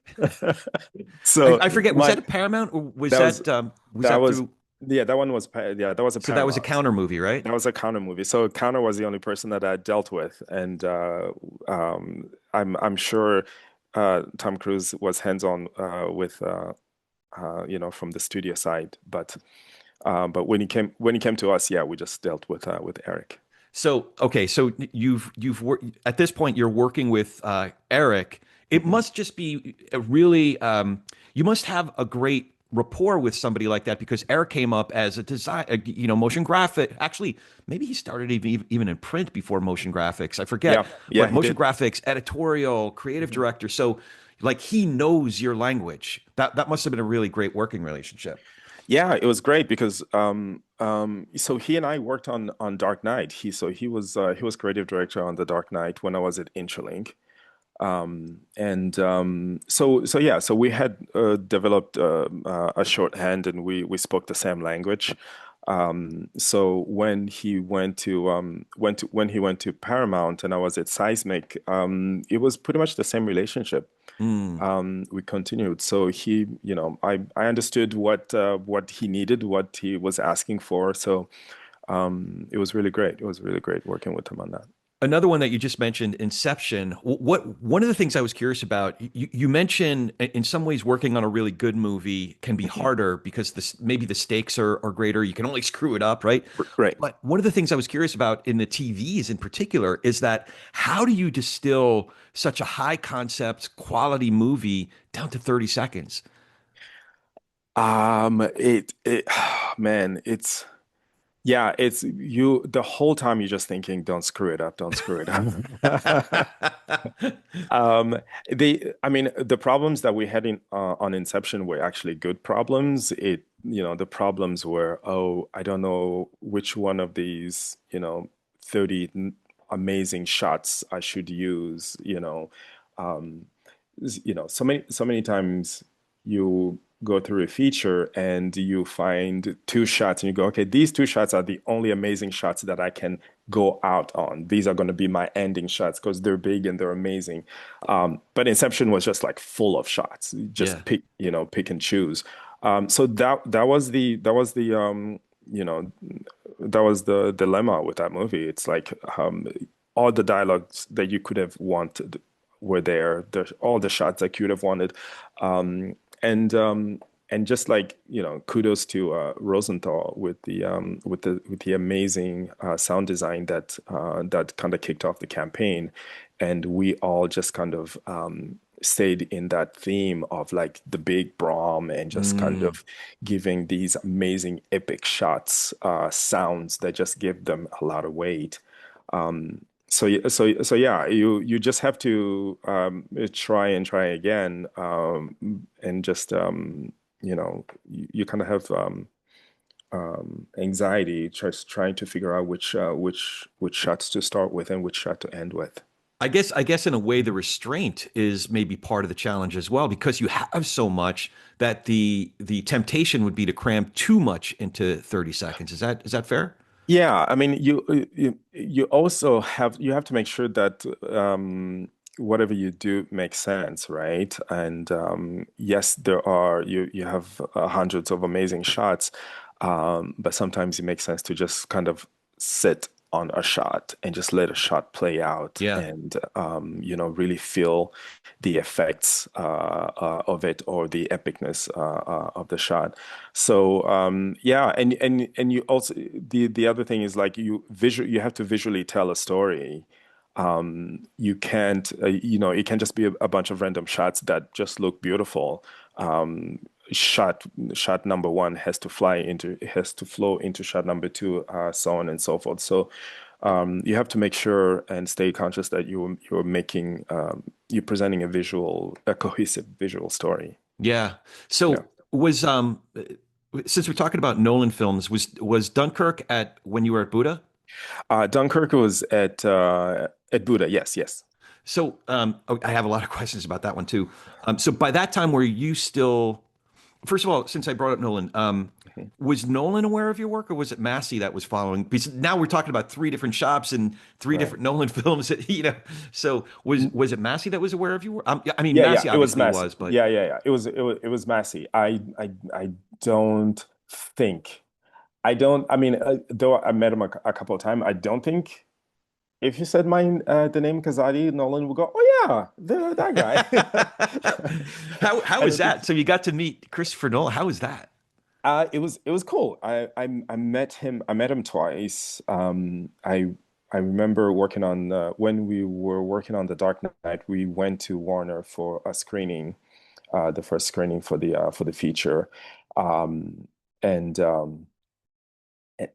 So I forget. Was that my a Paramount or was that was was that that was through? yeah, that one was that was a So that was a Paramount. counter movie, right? That was a Counter movie. So Counter was the only person that I dealt with, and I'm sure Tom Cruise was hands-on with from the studio side, but when he came to us, yeah, we just dealt with Eric. So okay, so you've worked at this point. You're working with Eric. It Mhm. must just be a really you must have a great rapport with somebody like that because Eric came up as a design, motion graphic. Actually, maybe he started even in print before motion graphics. I forget, Yeah, yeah, but he motion did. graphics, editorial, creative Mhm. director. So like he knows your language. That must have been a really great working relationship. Yeah, it was great because so he and I worked on Dark Knight. He was creative director on the Dark Knight when I was at Intralink. And so yeah, so we had developed a shorthand, and we spoke the same language. So when he went to Paramount and I was at Seismic, it was pretty much the same relationship. Hmm. We continued. So I understood what he needed, what he was asking for. So it was really great. It was really great working with him on that. Another one that you just mentioned, Inception. What one of the things I was curious about, you mentioned in some ways working on a really good movie can be Mhm. harder because maybe the stakes are greater. You can only screw it up, right? Right. But one of the things I was curious about in the TVs in particular is that how do you distill such a high concept quality movie down to 30 seconds? It man, it's you the whole time you're just thinking, don't screw it up, don't screw it up. Um, I mean, the problems that we had on Inception were actually good problems. The problems were, oh, I don't know which one of these, 30 amazing shots I should use, um, so many times you go through a feature and you find two shots and you go, okay, these two shots are the only amazing shots that I can go out on. These are going to be my ending shots because they're big and they're amazing. But Inception was just like full of shots. Yeah. Just pick and choose. So you know, that was the dilemma with that movie. It's like all the dialogues that you could have wanted were there. All the shots that you could have wanted, um, and um, and just like kudos to Rosenthal with the amazing sound design that kind of kicked off the campaign, and we all just kind of stayed in that theme of like the big Brahm and just kind Mm. of giving these amazing epic shots, sounds that just give them a lot of weight. So yeah, you just have to try and try again, and just you kind of have anxiety just trying to figure out which shots to start with and which shot to end with. I guess in a way the restraint is maybe part of the challenge as well because you have so much that the temptation would be to cram too much into 30 seconds. Is that fair? Yeah, I mean, you also have to make sure that whatever you do makes sense, right? And yes, you have hundreds of amazing shots, but sometimes it makes sense to just kind of sit on a shot and just let a shot play out, Yeah. and really feel the effects of it or the epicness of the shot. So yeah, and you also the other thing is like you have to visually tell a story. You can't it can just be a bunch of random shots that just look beautiful. Um, shot number one has to flow into shot number two, so on and so forth. So you have to make sure and stay conscious that you're presenting a cohesive visual story. Yeah. Yeah. So was since we're talking about Nolan films, was Dunkirk at when you were at Buddha? Dunkirk was at Buddha. Yes, yes. So oh, I have a lot of questions about that one too. So by that time, were you still? First of all, since I brought up Nolan, Mhm. was Nolan aware of your work, or was it Massey that was following? Because now we're talking about three different shops and three Right. different Nolan films. So was it Massey that was aware of your work? I mean, Yeah, yeah, Massey it was obviously Massey. was, but Yeah, yeah, yeah. It was Massey. I don't think I don't. I mean, though I met him a couple of times, I don't think if you said the name Kazadi, Nolan would go, "Oh yeah, that guy." how I was don't think that? so. So you got to meet Christopher Nolan. How was that? It was cool. I met him. I met him twice. I remember working on when we were working on The Dark Knight. We went to Warner for a screening, the first screening for the feature, and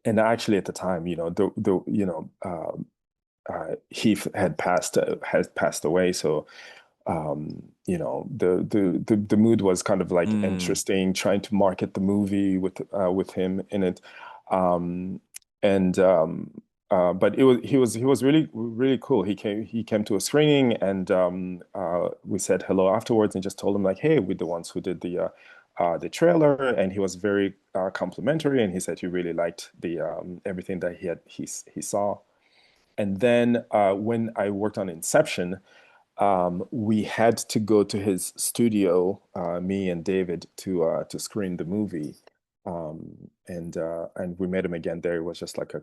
and actually at the time, Heath had passed away, so the mood was kind of like Mm. interesting, trying to market the movie with him in it, um, and but he was really really cool. He came to a screening, and we said hello afterwards, and just told him like, hey, we're the ones who did the trailer, and he was very complimentary, and he said he really liked the everything that he saw. And then when I worked on Inception, we had to go to his studio, me and David, to screen the movie, and we met him again there. It was just like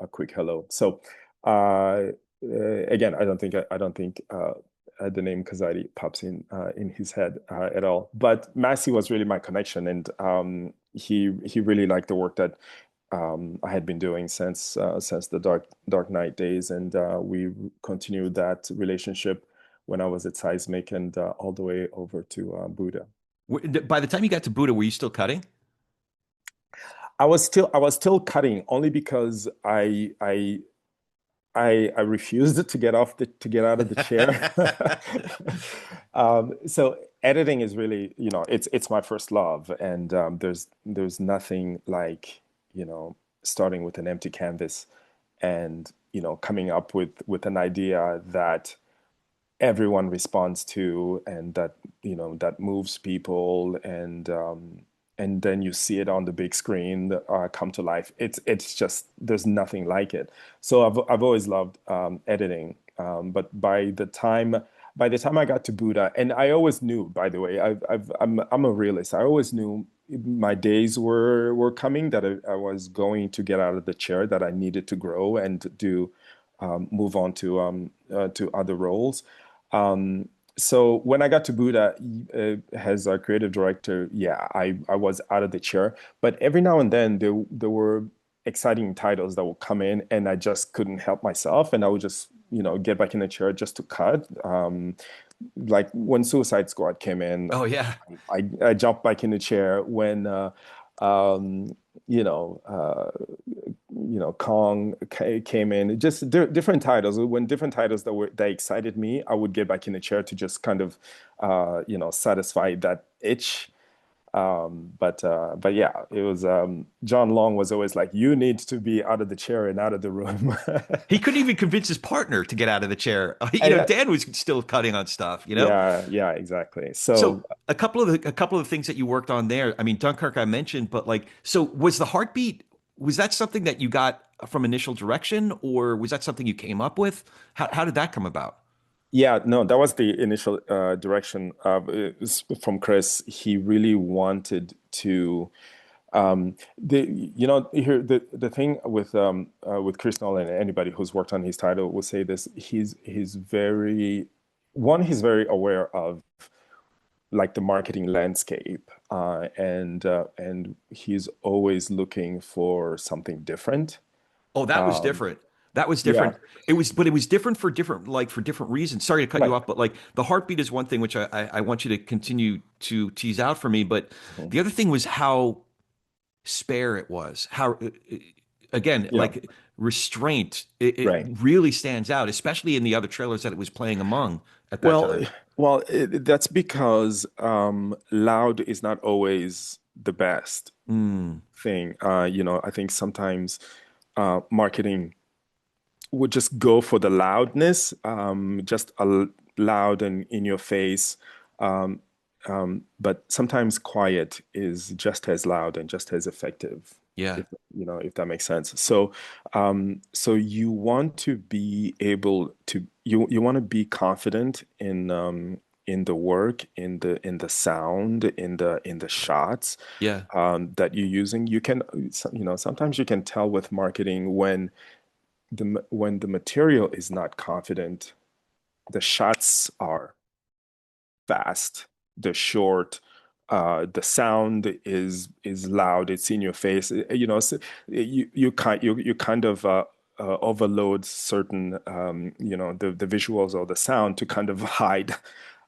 a quick hello. So again, I don't think the name Kazadi pops in his head at all. But Massey was really my connection, and he really liked the work that I had been doing since the Dark Knight days, and we continued that relationship when I was at Seismic and all the way over to Buddha. By the time you got to Buddha, were you still cutting? I was still cutting only because I refused to get out of the chair. So editing is really, it's my first love, and there's nothing like, starting with an empty canvas and coming up with an idea that everyone responds to, and that moves people, and then you see it on the big screen come to life. It's just, there's nothing like it. So I've always loved editing, but by the time I got to Buddha, and I always knew, by the way, I'm a realist. I always knew my days were coming, that I was going to get out of the chair, that I needed to grow and do move on to other roles. So when I got to Buddha as a creative director, yeah, I was out of the chair. But every now and then there were exciting titles that would come in, and I just couldn't help myself, and I would just get back in the chair just to cut. Like when Suicide Squad came in, Oh yeah. I jumped back in the chair when um, you know. Kong came in. Just different titles. When different titles that excited me, I would get back in the chair to just kind of, satisfy that itch. But yeah, it was John Long was always like, you need to be out of the chair and out of the room. He couldn't even convince his partner to get out of the chair. I, Dan was still cutting on stuff. yeah, yeah, exactly. So So a couple of the things that you worked on there. I mean, Dunkirk I mentioned, but like, so was the heartbeat? Was that something that you got from initial direction, or was that something you came up with? How did that come about? yeah, no, that was the initial direction from Chris. He really wanted to. Here the thing with Chris Nolan, and anybody who's worked on his title will say this. He's very aware of like the marketing landscape, and he's always looking for something different. Oh, that was Um, different. That was yeah, different. But it was different for different reasons. Sorry to cut you right. off, but like the heartbeat is one thing which I want you to continue to tease out for me. But Mhm. the other thing was how spare it was. How again, Yeah, like restraint, it right. really stands out, especially in the other trailers that it was playing among at that Well, time. that's because loud is not always the best Mm. thing. I think sometimes marketing. would just go for the loudness, just loud and in your face. Um, but sometimes quiet is just as loud and just as effective, Yeah. if if that makes sense. So you want to be able to you want to be confident in the work, in the sound, in the shots Yeah. that you're using. You can, sometimes you can tell with marketing when when the material is not confident, the shots are fast, they're short, the sound is loud, it's in your face. So you kind of overload certain the visuals or the sound to kind of hide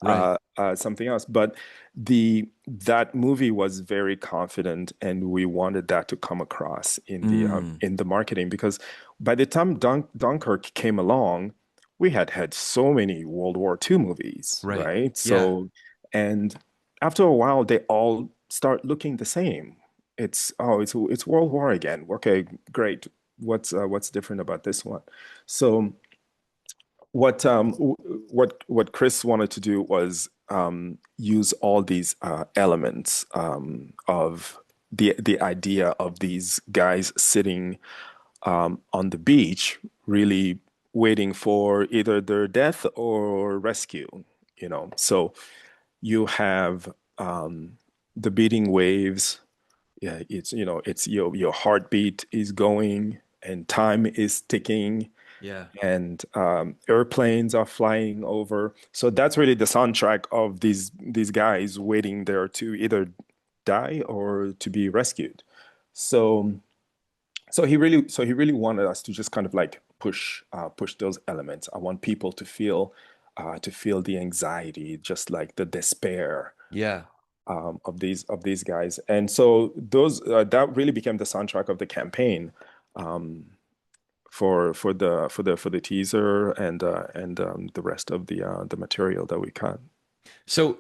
Right. something else. But the that movie was very confident, and we wanted that to come across Mm. in the marketing, because by the time Dunkirk came along, we had so many World War II movies, Right. right? Yeah. So, and after a while, they all start looking the same. It's World War again. Okay, great. What's different about this one? So what Chris wanted to do was use all these elements of the idea of these guys sitting on the beach, really waiting for either their death or rescue. So you have the beating waves. Yeah, it's your heartbeat is going and time is ticking, Yeah. and airplanes are flying over. So that's really the soundtrack of these guys waiting there to either die or to be rescued. So so he really wanted us to just kind of like push those elements. I want people to feel the anxiety, just like the despair Yeah. of these guys. And so those that really became the soundtrack of the campaign. For the teaser and the rest of the material that we cut. So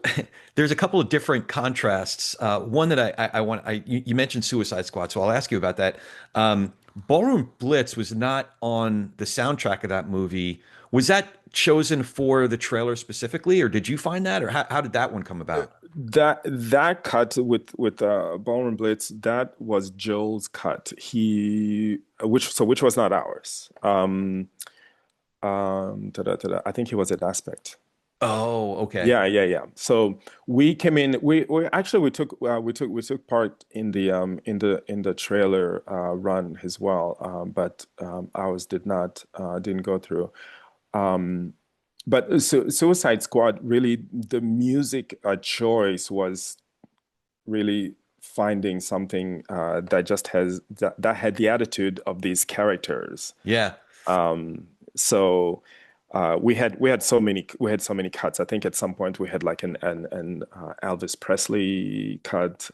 there's a couple of different contrasts. One that I want, you mentioned Suicide Squad, so I'll ask you about that. Ballroom Blitz was not on the soundtrack of that movie. Was that chosen for the trailer specifically, or did you find that, or how did that one come about? That cut with Ballroom Blitz, that was Joel's cut. Which was not ours. I think he was at Aspect. Oh, okay. Yeah. So we came in. We actually we took part in the trailer run as well. But ours didn't go through. Um, but Suicide Squad, really, the music choice was really finding something that had the attitude of these characters. Yeah. So we had so many cuts. I think at some point we had like an Elvis Presley cut.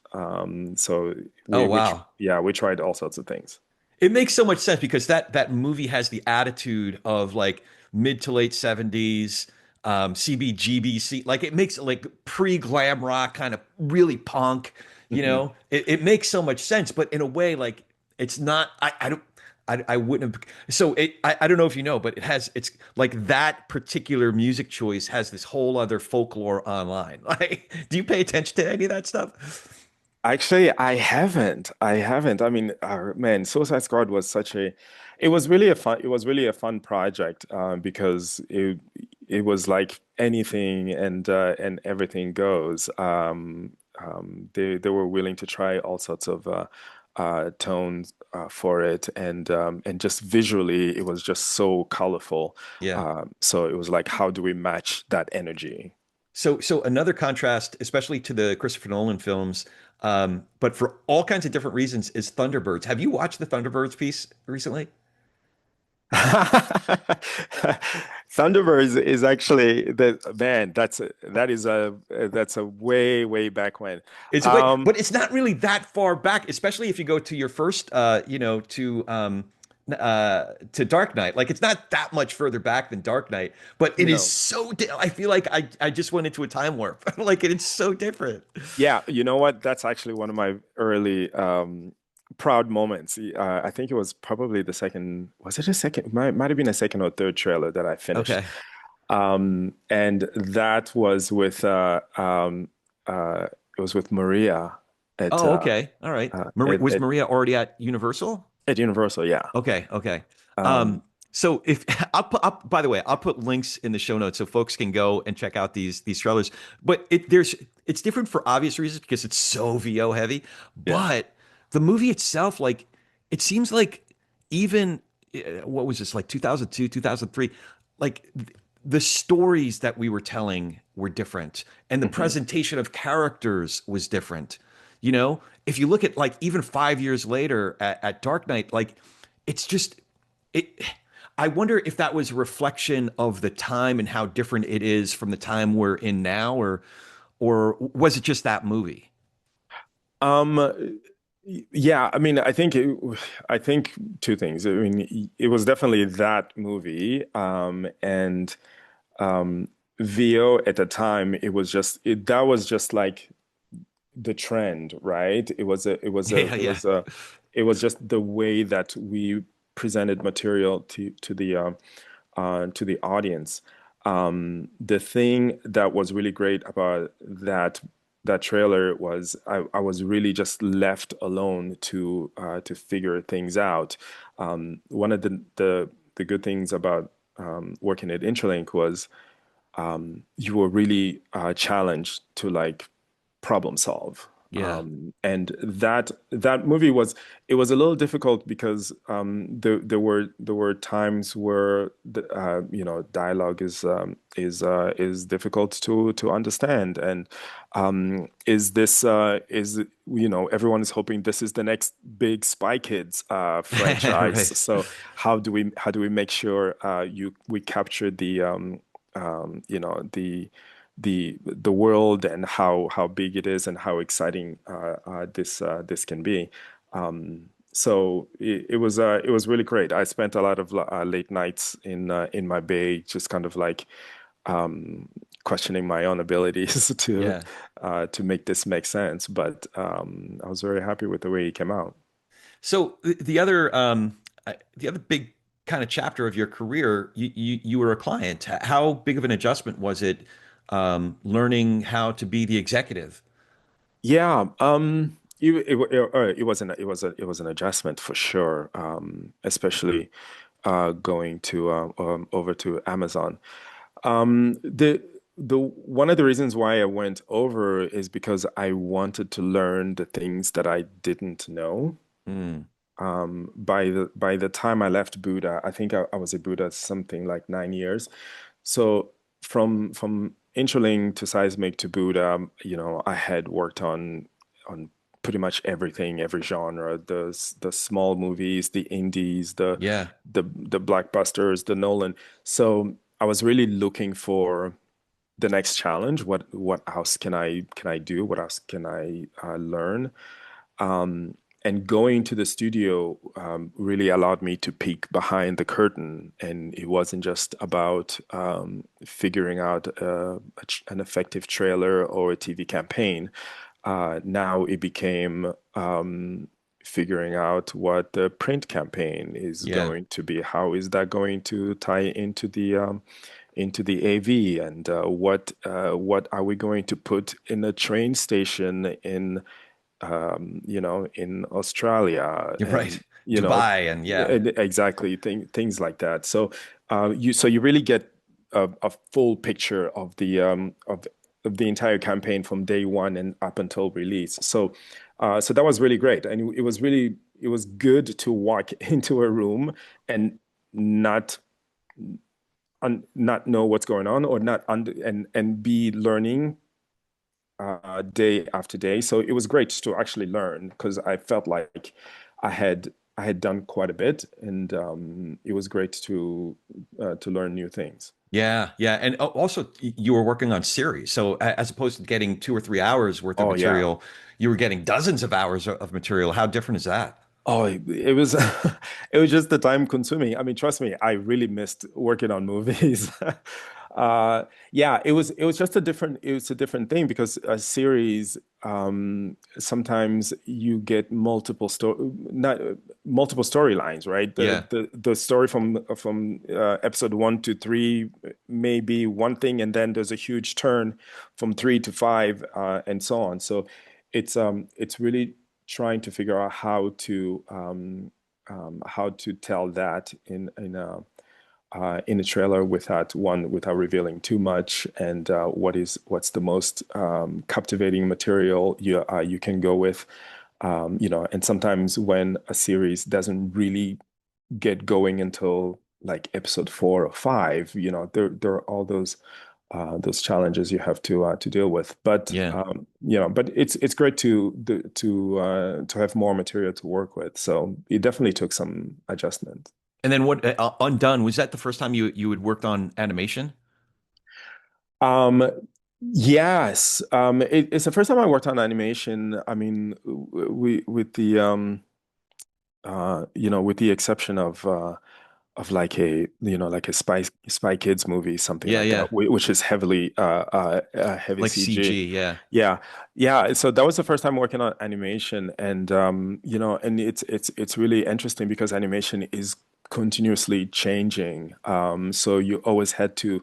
So Oh, which wow. yeah, we tried all sorts of things. It makes so much sense because that movie has the attitude of like mid to late 70s, CBGBC. Like it makes like pre-glam rock kind of really punk, you Mhm. know? It makes so much sense, but in a way, like it's not, I don't, I wouldn't have, so I don't know if you know, but it's like that particular music choice has this whole other folklore online. Like, do you pay attention to any of that stuff? Actually, I haven't. I haven't. I mean, man, Suicide Squad was it was really a fun project because it was like anything and everything goes. They were willing to try all sorts of tones for it, and just visually, it was just so colorful. Yeah. So it was like, how do we match that energy? So another contrast, especially to the Christopher Nolan films, but for all kinds of different reasons, is Thunderbirds. Have you watched the Thunderbirds piece recently? Thunderbirds is actually the man. That's a way back when. It's wait, Um, but it's not really that far back, especially if you go to your first, to Dark Knight. Like it's not that much further back than Dark Knight, but it is no, so. I feel like I just went into a time warp. Like it's so different. yeah, you know what? That's actually one of my early proud moments. I think it was probably the second, was it a second? Might have been a second or third trailer that I finished. Okay. And that was with it was with Maria at Oh, okay. All right. uh, Maria, at, was at Maria already at Universal? at Universal, yeah. Okay, okay. Um, So if by the way, I'll put links in the show notes so folks can go and check out these trailers. But it's different for obvious reasons because it's so VO heavy. yeah. But the movie itself, like, it seems like even what was this, like 2002, 2003, like the stories that we were telling were different, and the Hmm. presentation of characters was different. You know, if you look at like even 5 years later at Dark Knight, like it's just it. I wonder if that was a reflection of the time and how different it is from the time we're in now, or was it just that movie? Um, yeah, I mean, I think two things. I mean, it was definitely that movie, and um, VO at the time, that was just like the trend, right? Yeah, yeah, it was just the way that we presented material to the audience. The thing that was really great about that trailer was I was really just left alone to figure things out. One of the good things about working at Intralink was you were really challenged to like problem solve. yeah. And that movie was it was a little difficult because there were times where dialogue is difficult to understand and is everyone is hoping this is the next big Spy Kids franchise. Right. So how do we make sure we capture the world and how big it is and how exciting this can be. So it was really great. I spent a lot of late nights in my bay, just kind of like um, questioning my own abilities Yeah. to make this make sense. But I was very happy with the way it came out. So the other big kind of chapter of your career, you were a client. How big of an adjustment was it, learning how to be the executive? Yeah, it was an adjustment for sure, especially going to over to Amazon. The one of the reasons why I went over is because I wanted to learn the things that I didn't know. Mm, By the time I left Buddha, I think I was at Buddha something like 9 years. So from Intralink to Seismic to Buddha, I had worked on pretty much everything, every genre, the small movies, the indies, yeah. the blockbusters, the Nolan. So I was really looking for the next challenge. What else can I do? What else can I learn? Um, and going to the studio really allowed me to peek behind the curtain, and it wasn't just about figuring out an effective trailer or a TV campaign. Now it became figuring out what the print campaign is Yeah. going to be. How is that going to tie into the AV, and what are we going to put in a train station in Australia, You're right. and Dubai and yeah. exactly things like that. So you really get a full picture of the entire campaign from day one and up until release. So that was really great, and it was good to walk into a room and not not know what's going on or not under and be learning day after day. So it was great to actually learn because I felt like I had done quite a bit, and it was great to learn new things. Yeah, yeah, and also you were working on series, so as opposed to getting 2 or 3 hours worth of Oh yeah. material, you were getting dozens of hours of material. How different is that? Oh, it was it was just the time consuming. I mean, trust me, I really missed working on movies. Yeah, it was just a different thing because a series sometimes you get not multiple storylines, right? Yeah. The story from episode 1 to 3 may be one thing, and then there's a huge turn from 3 to 5, and so on. So it's really trying to figure out how to tell that in a trailer without revealing too much, and what's the most captivating material you can go with. And sometimes when a series doesn't really get going until like episode 4 or 5, there are all those challenges you have to deal with. But Yeah. but it's great to have more material to work with. So it definitely took some adjustment. And then what Undone, was that the first time you had worked on animation? Um, yes. It's the first time I worked on animation. I mean, we with the exception of like like a Spy Kids movie, something Yeah, like that, yeah. which is heavy Like CG. CG, yeah. Yeah, yeah. So that was the first time working on animation, and and it's really interesting because animation is continuously changing. So you always had to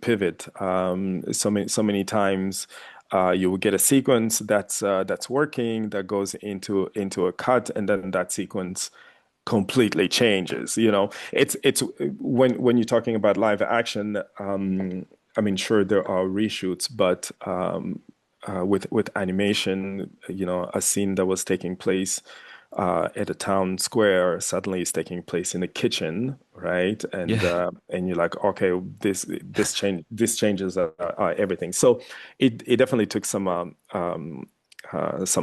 pivot. So many times. You will get a sequence that's working that goes into a cut, and then that sequence completely changes. It's when you're talking about live action. I mean, sure there are reshoots, but with animation, a scene that was taking place at a town square suddenly is taking place in a kitchen, right? And Yeah. you're like, okay, this changes everything. So it definitely took some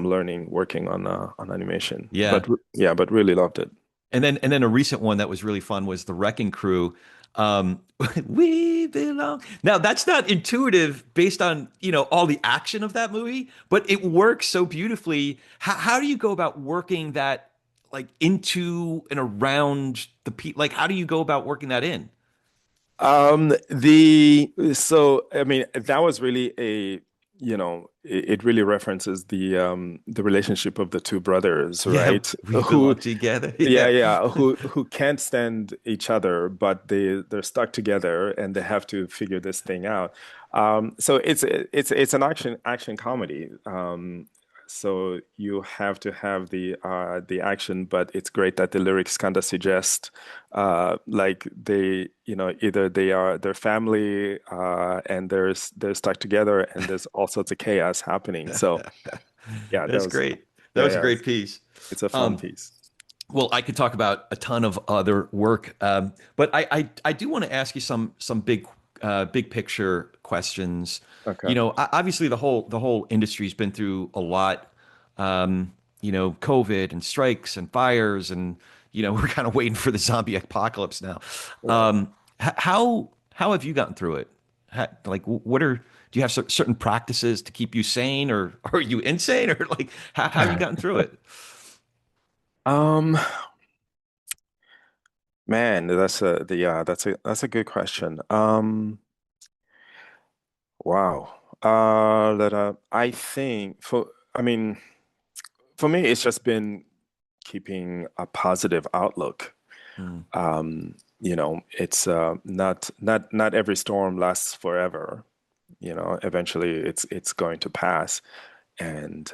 learning working on animation, Yeah. but yeah, but really loved it. And then a recent one that was really fun was the Wrecking Crew. Um, we belong. Now that's not intuitive based on, all the action of that movie, but it works so beautifully. How do you go about working that like into and around the people? Like, how do you go about working that in? So I mean that was really it really references the relationship of the two brothers, Yeah, right? we belong together. Yeah, Yeah. yeah, who can't stand each other, but they're stuck together and they have to figure this thing out. So it's an action comedy. So you have to have the action, but it's great that the lyrics kind of suggest like either they're family and they're stuck together and there's all sorts of chaos happening. So yeah, That's great. That yeah, was a yeah, great piece. it's a fun Um, piece. Well, I could talk about a ton of other work, but I do want to ask you some big picture questions. Okay. Obviously the whole industry's been through a lot. COVID and strikes and fires, and we're kind of waiting for the zombie apocalypse now. Right. How have you gotten through it? Like, what are do you have certain practices to keep you sane, or are you insane, or like how have you gotten through it? Um, Man, that's a good question. Wow. I think I mean, for me, it's just been keeping a positive outlook. Hmm. It's not every storm lasts forever. Eventually it's going to pass, and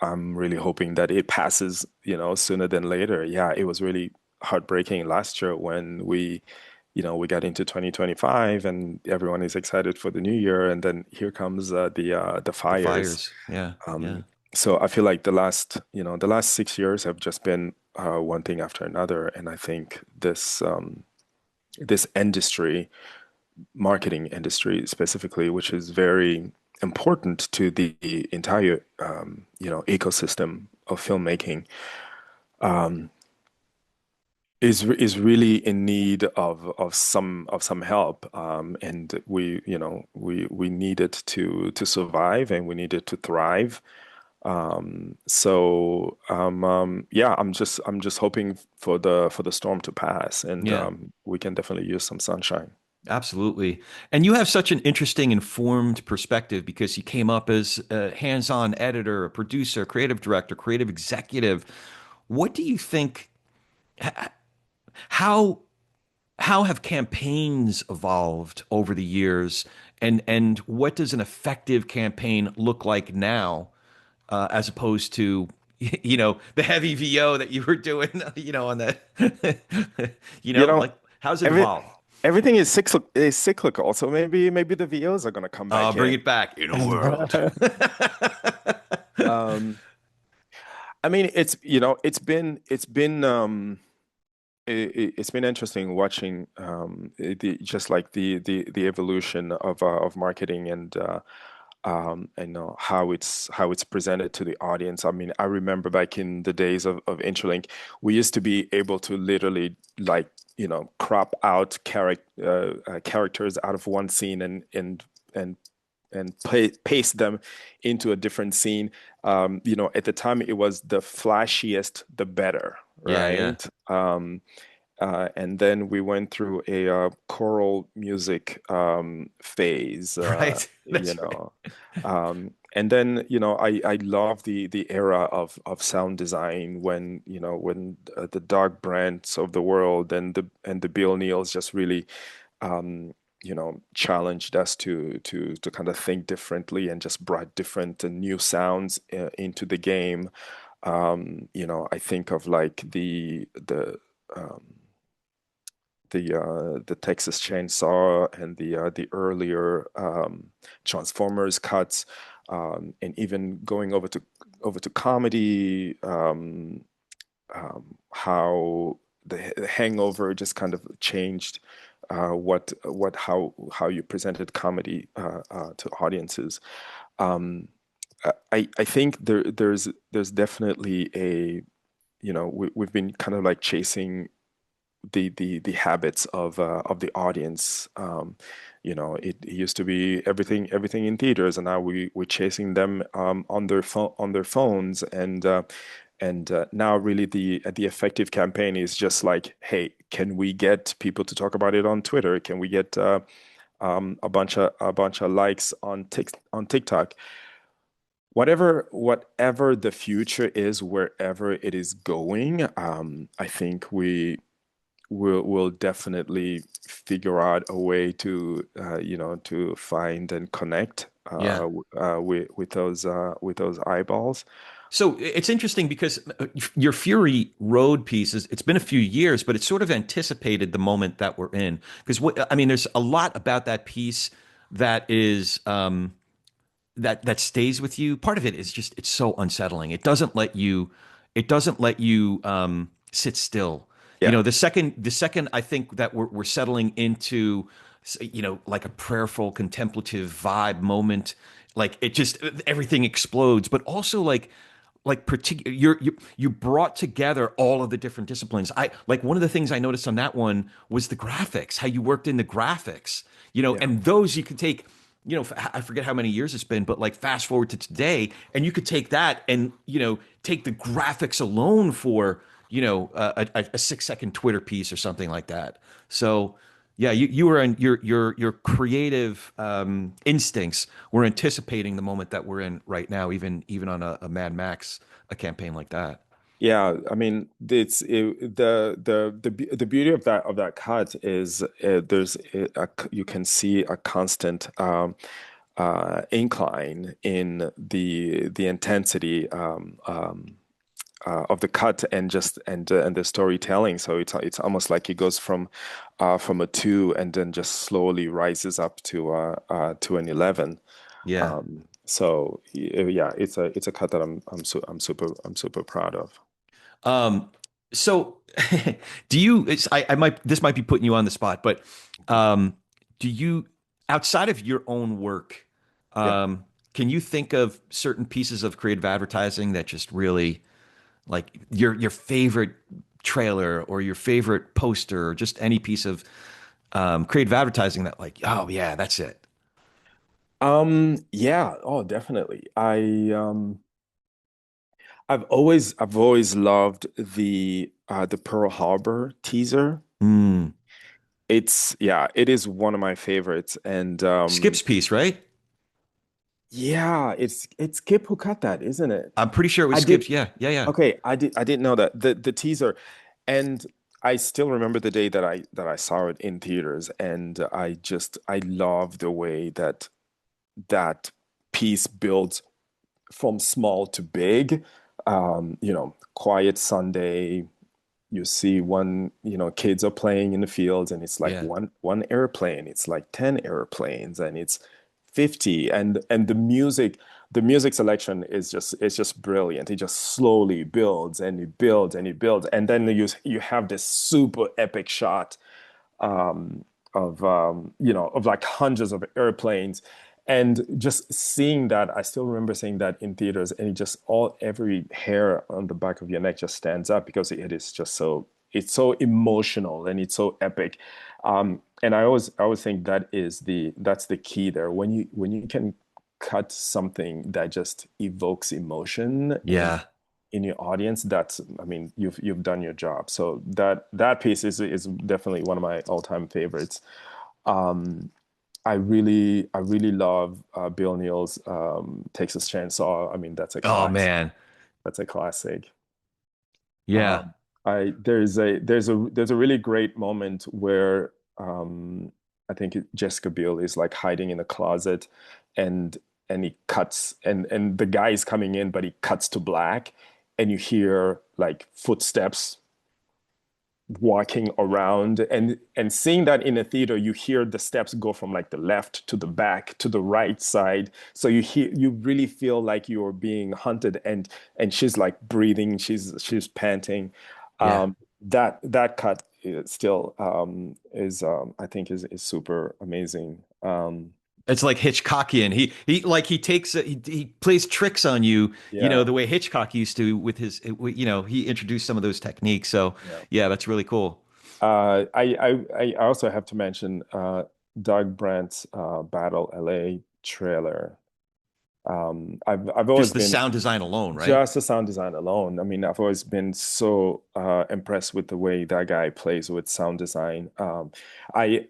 I'm really hoping that it passes, sooner than later. Yeah, it was really heartbreaking last year when we got into 2025 and everyone is excited for the new year, and then here comes the The fires. fires. Yeah, yeah, Um, so I feel like the last 6 years have just been one thing after another, and I think this industry, marketing industry specifically, which is very important to the entire ecosystem of filmmaking, is really in need of some help, and we need it to survive, and we need it to thrive. Yeah, I'm just hoping for the storm to pass, and yeah. we can definitely use some sunshine. Absolutely. And you have such an interesting, informed perspective because you came up as a hands-on editor, a producer, creative director, creative executive. What do you think, how how have campaigns evolved over the years? And what does an effective campaign look like now, as opposed to, the heavy VO that you were doing, on that, You know, like how's it every evolved? everything is cyclical. So maybe the VOs are gonna come back Bring in. it back in a world. Um, I mean, it's been interesting watching just like the evolution of marketing and how it's presented to the audience. I mean, I remember back in the days of Intralink, we used to be able to literally like crop out characters out of one scene and paste them into a different scene. At the time, it was the flashiest, the better, Yeah, yeah. right? And then we went through a choral music phase, Right. you That's right. know. And then, I love the era of sound design when the Doug Brandts of the world and the Bill Neals just really challenged us to kind of think differently and just brought different and new sounds into the game. I think of like um, the Texas Chainsaw and the earlier Transformers cuts, and even going over to comedy, how the Hangover just kind of changed how you presented comedy to audiences. Um, I think there's definitely we've been kind of like chasing the habits of the audience. It used to be everything in theaters, and now we're chasing them on their phones, and now really the effective campaign is just like, hey, can we get people to talk about it on Twitter? Can we get a bunch of likes on TikTok? Whatever the future is, wherever it is going, I think we'll definitely figure out a way to find and connect Yeah. with those eyeballs. So it's interesting because your Fury Road piece it's been a few years, but it sort of anticipated the moment that we're in. Because I mean, there's a lot about that piece that is that stays with you. Part of it is just it's so unsettling. It doesn't let you sit still. Yeah, The second I think that we're settling into, like a prayerful, contemplative vibe moment, like it just everything explodes. But also like particular you brought together all of the different disciplines. I like one of the things I noticed on that one was the graphics, how you worked in the graphics, yeah. and those you could take, I forget how many years it's been, but like fast forward to today, and you could take that and take the graphics alone for a 6-second Twitter piece or something like that. So yeah, you were in your creative instincts were anticipating the moment that we're in right now, even on a Mad Max a campaign like that. Yeah, I mean, the beauty of that cut is you can see a constant incline in the intensity of the cut and the storytelling. So it's almost like it goes from a 2 and then just slowly rises up to an 11. Yeah. Yeah, it's a cut that I'm super proud of. Um, so do you, I might, this might be putting you on the spot, but um, do you, outside of your own work, Yeah. can you think of certain pieces of creative advertising that just really, like your favorite trailer or your favorite poster or just any piece of creative advertising that, like, oh yeah, that's it. Yeah, oh, definitely. I've always loved the Pearl Harbor teaser. Mm, it is one of my favorites. And Skip's piece, right? yeah, it's Kip who cut that, isn't it? I'm pretty sure it was I did Skip's. Yeah, yeah, yeah. okay, I didn't know that. The teaser, and I still remember the day that I saw it in theaters, and I love the way that that piece builds from small to big. Quiet Sunday, you see kids are playing in the fields, and it's like Yeah. one airplane, it's like 10 airplanes, and it's 50, and the music selection is just brilliant. It just slowly builds and it builds and it builds, and then you have this super epic shot um, of like hundreds of airplanes. And just seeing that, I still remember seeing that in theaters, and it just every hair on the back of your neck just stands up because it is just it's so emotional and it's so epic. And I always think that's the key there. When you can cut something that just evokes emotion and Yeah. in your audience, that's, I mean, you've done your job. So that piece is definitely one of my all-time favorites. Um, I really love Bill Neal's Texas Chainsaw. I mean, Oh man. that's a classic. Yeah. Um, I there's a really great moment where I think Jessica Biel is like hiding in a closet, and he cuts, and the guy is coming in, but he cuts to black, and you hear like footsteps walking around, and seeing that in a theater, you hear the steps go from like the left to the back to the right side, so you really feel like you're being hunted, and she's like breathing, she's panting. Yeah. That cut is still is I think is super amazing. It's like Hitchcockian. He takes he plays tricks on you, Yeah, the way Hitchcock used to with his, he introduced some of those techniques. So yeah. yeah, that's really cool. I also have to mention Doug Brandt's Battle LA trailer. I've always Just the been, sound design alone, right? just the sound design alone. I mean, I've always been so impressed with the way that guy plays with sound design.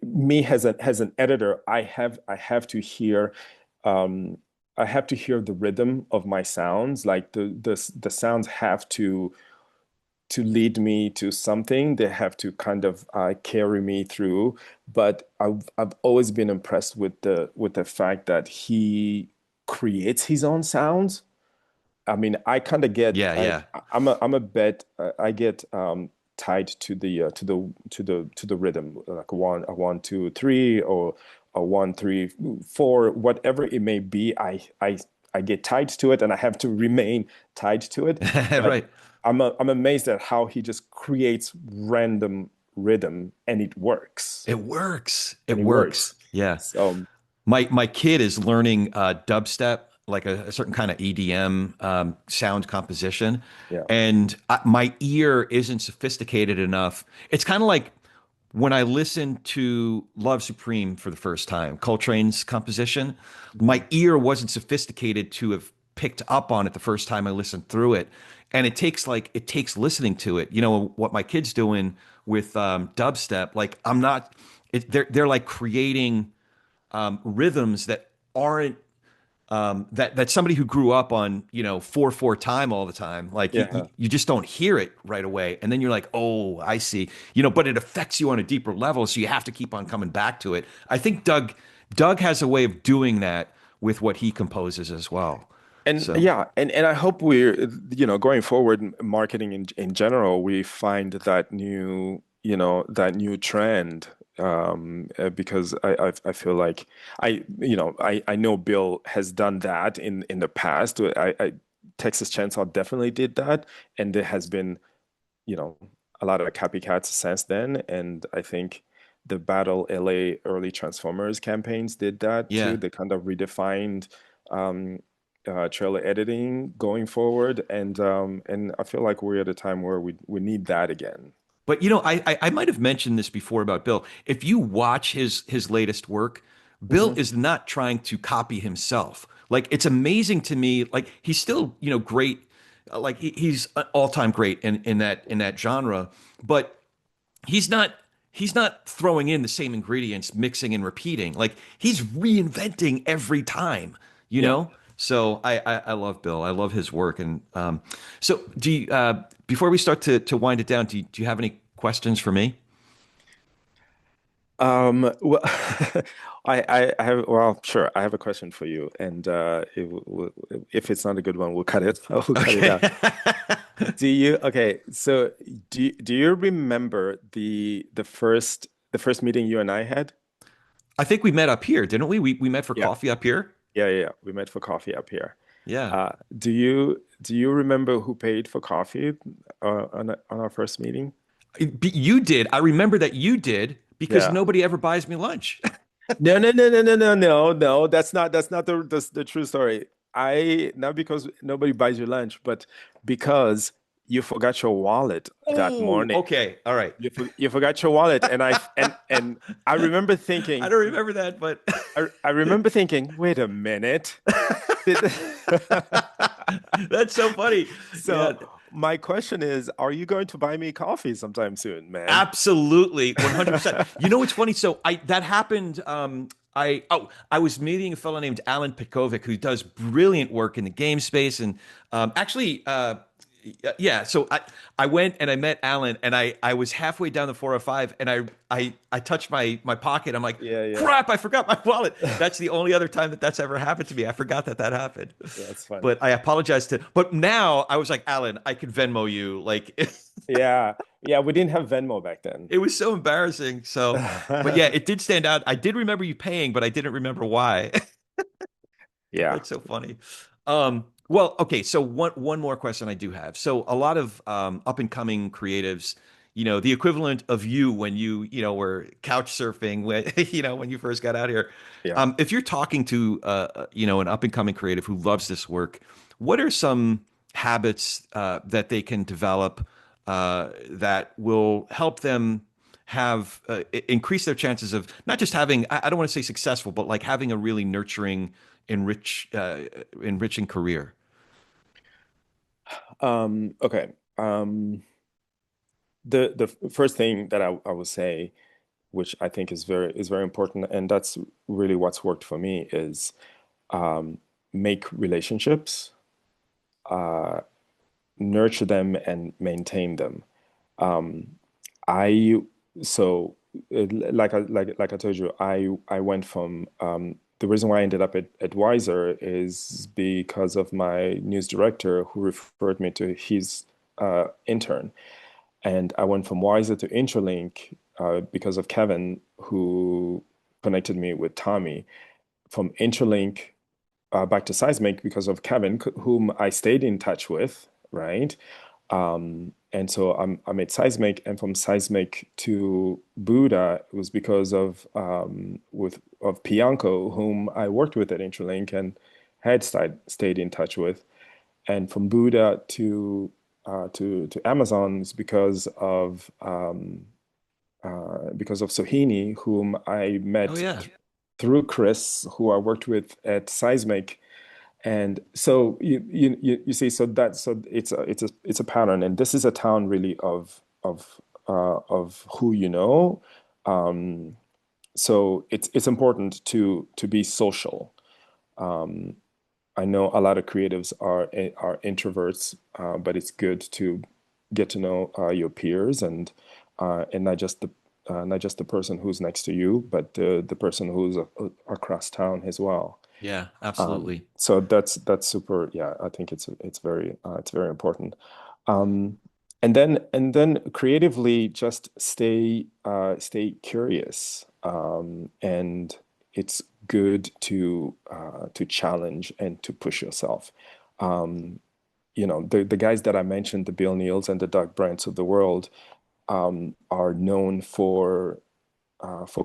Me as an editor, I have to hear um, I have to hear the rhythm of my sounds. Like the sounds have to lead me to something. They have to kind of carry me through. But I've always been impressed with the fact that he creates his own sounds. I mean, I kind of get Yeah, yeah. I'm a bit I get tied to the rhythm, like a 1 2 3, or a 1 3 4, whatever it may be. I get tied to it, and I have to remain tied to it. But Right. I'm amazed at how he just creates random rhythm, and it works, It works. and It it works. works. Yeah. So My kid is learning dubstep, like a certain kind of EDM sound composition, yeah, and my ear isn't sophisticated enough. It's kind of like when I listened to Love Supreme for the first time, Coltrane's composition, mhm. my ear wasn't sophisticated to have picked up on it the first time I listened through it. And it takes listening to it. You know what my kid's doing with dubstep, like I'm not they're like creating rhythms that aren't that somebody who grew up on 4/4 time all the time, like Yeah. you just don't hear it right away, and then you're like, oh, I see, but it affects you on a deeper level, so you have to keep on coming back to it. I think Doug has a way of doing that with what he composes as well. And So yeah, and I hope going forward, marketing in general, we find that new trend, because I feel like I know Bill has done that in the past. Texas Chainsaw definitely did that, and there has been you know a lot of copycats since then, and I think the Battle LA early Transformers campaigns did that too. yeah. They kind of redefined um, trailer editing going forward, and I feel like we're at a time where we need that again. But I might have mentioned this before about Bill. If you watch his latest work, Bill Hmm. is not trying to copy himself. Like it's amazing to me. Like he's still great. Like he's an all-time great in that genre. But he's not. he's not throwing in the same ingredients, mixing and repeating. Like he's reinventing every time, you Yeah. know? So I love Bill. I love his work. And so do you, before we start to wind it down, do you have any questions for me? Well, I have, well, sure, I have a question for you, and if it's not a good one, we'll cut it. We'll cut it Okay. out. Okay, so do you remember the first meeting you and I had? I think we met up here, didn't we? We met for Yeah. coffee up here. Yeah. We met for coffee up here. Yeah. Do you remember who paid for coffee on our first meeting? You did. I remember that you did because Yeah. nobody ever buys me lunch. No. That's not the true story. Not because nobody buys you lunch, but because you forgot your wallet that Oh, morning. okay. All right. You forgot your wallet, and I remember I thinking, don't remember that, but I remember thinking, wait a minute. Did- that's so funny. Yeah, So my question is, are you going to buy me coffee sometime soon, man? absolutely. 100%. You know what's funny? So I that happened I was meeting a fellow named Alan Petkovic who does brilliant work in the game space and actually yeah, so I went and I met Alan and I was halfway down the 405 and I touched my pocket. I'm like, Yeah, yeah. crap, I forgot my wallet. That's the only other time that that's ever happened to me. I forgot that that happened. That's funny. But I apologize to, but now I was like, Alan, I could Venmo you. Like Yeah. Yeah, we didn't have Venmo back then. it was so embarrassing. So, but yeah, it did stand out. I did remember you paying, but I didn't remember why. Yeah. That's so funny. Well, okay, so one more question I do have. So a lot of up and coming creatives, the equivalent of you when were couch surfing when when you first got out here. Yeah. If you're talking to an up and coming creative who loves this work, what are some habits that they can develop that will help them have increase their chances of not just having I don't want to say successful, but like having a really nurturing enriching career. Okay. The first thing that I would say, which I think is very important, and that's really what's worked for me, is um, make relationships, uh, nurture them, and maintain them. Um, I so like I told you, I went from the reason why I ended up at Wiser is because of my news director who referred me to his intern. And I went from Wiser to Intralink because of Kevin, who connected me with Tommy. From Intralink back to Seismic because of Kevin, whom I stayed in touch with, right? And so I'm at Seismic, and from Seismic to Buddha it was because of Pianco, whom I worked with at Intralink and had stayed in touch with, and from Buddha to Amazon is because of Sohini, whom I Oh met yeah. through Chris, who I worked with at Seismic. And so you see, so it's a pattern, and this is a town really of who you know. Um, so it's important to be social. Um, I know a lot of creatives are introverts, but it's good to get to know your peers and not just the person who's next to you, but the person who's across town as well. Yeah, absolutely. So that's super. Yeah, I think it's very important. Um, and then creatively just stay curious. And it's good to challenge and to push yourself. Um, the guys that I mentioned, the Bill Neals and the Doug Brents of the world, are known for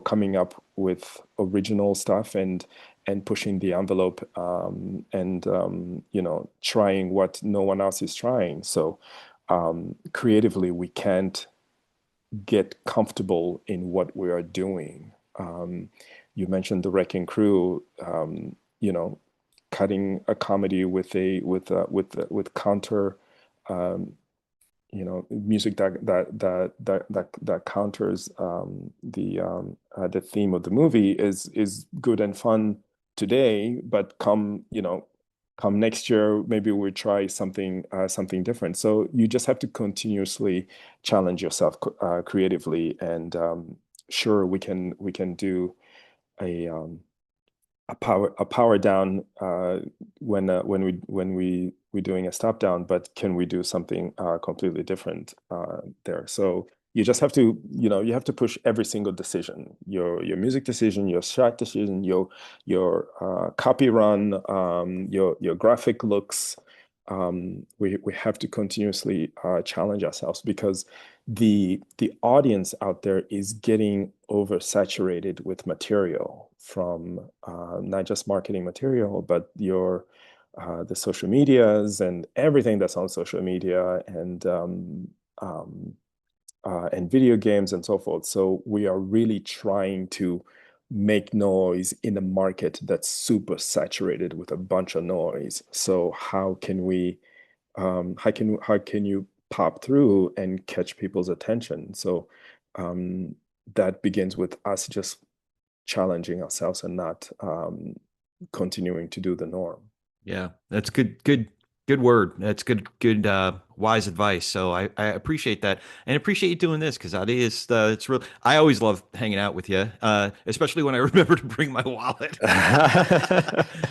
coming up with original stuff and pushing the envelope, and trying what no one else is trying. So creatively, we can't get comfortable in what we are doing. You mentioned the Wrecking Crew, cutting a comedy with counter music that counters the theme of the movie is good and fun today, but come next year, maybe we try something different. So you just have to continuously challenge yourself creatively, and sure, we can do a a power down when we're doing a stop down, but can we do something completely different there? So you just have to, you have to push every single decision, your music decision, your shot decision, your copy run, your graphic looks. We have to continuously challenge ourselves, because the audience out there is getting oversaturated with material from not just marketing material, but the social medias and everything that's on social media, and video games and so forth. So we are really trying to make noise in a market that's super saturated with a bunch of noise. So how can you pop through and catch people's attention? So that begins with us just challenging ourselves and not continuing to do the norm. Yeah, that's good word. That's good wise advice. So I appreciate that, and appreciate you doing this, because it's real. I always love hanging out with you, especially when I remember to bring my wallet.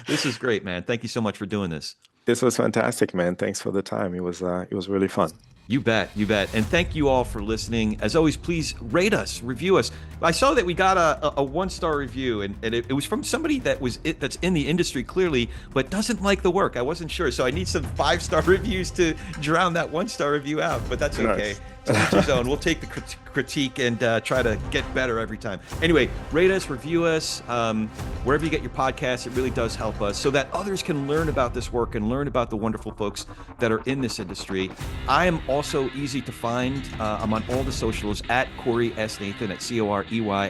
This is great, man. Thank you so much for doing this. This was fantastic, man. Thanks for the time. It was really fun. You bet, you bet. And thank you all for listening. As always, please rate us, review us. I saw that we got a one-star review, and it was from somebody that's in the industry clearly, but doesn't like the work. I wasn't sure. So I need some 5-star reviews to drown that one-star review out, but that's okay. Nice. To each his own. We'll take the critique and try to get better every time. Anyway, rate us, review us, wherever you get your podcasts. It really does help us, so that others can learn about this work and learn about the wonderful folks that are in this industry. I am also easy to find. I'm on all the socials at Corey S. Nathan, at Corey,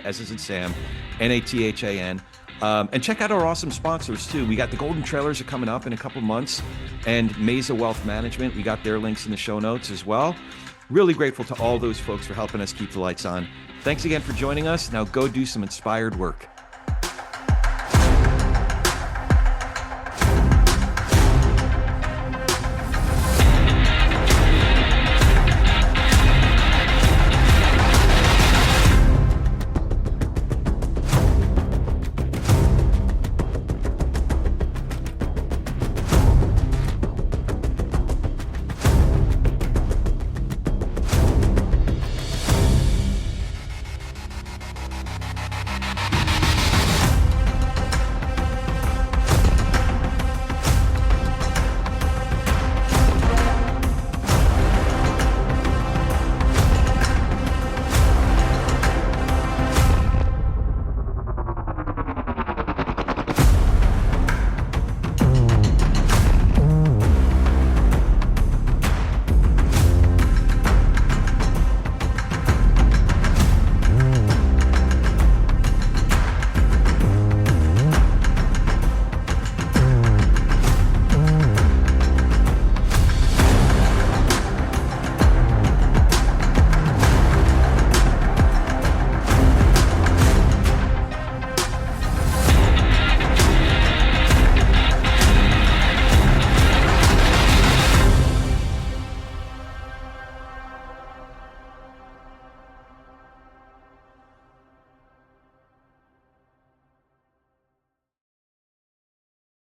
S as in Sam, Nathan. And check out our awesome sponsors too. We got the Golden Trailers are coming up in a couple months, and Mesa Wealth Management. We got their links in the show notes as well. Really grateful to all those folks for helping us keep the lights on. Thanks again for joining us. Now go do some inspired work.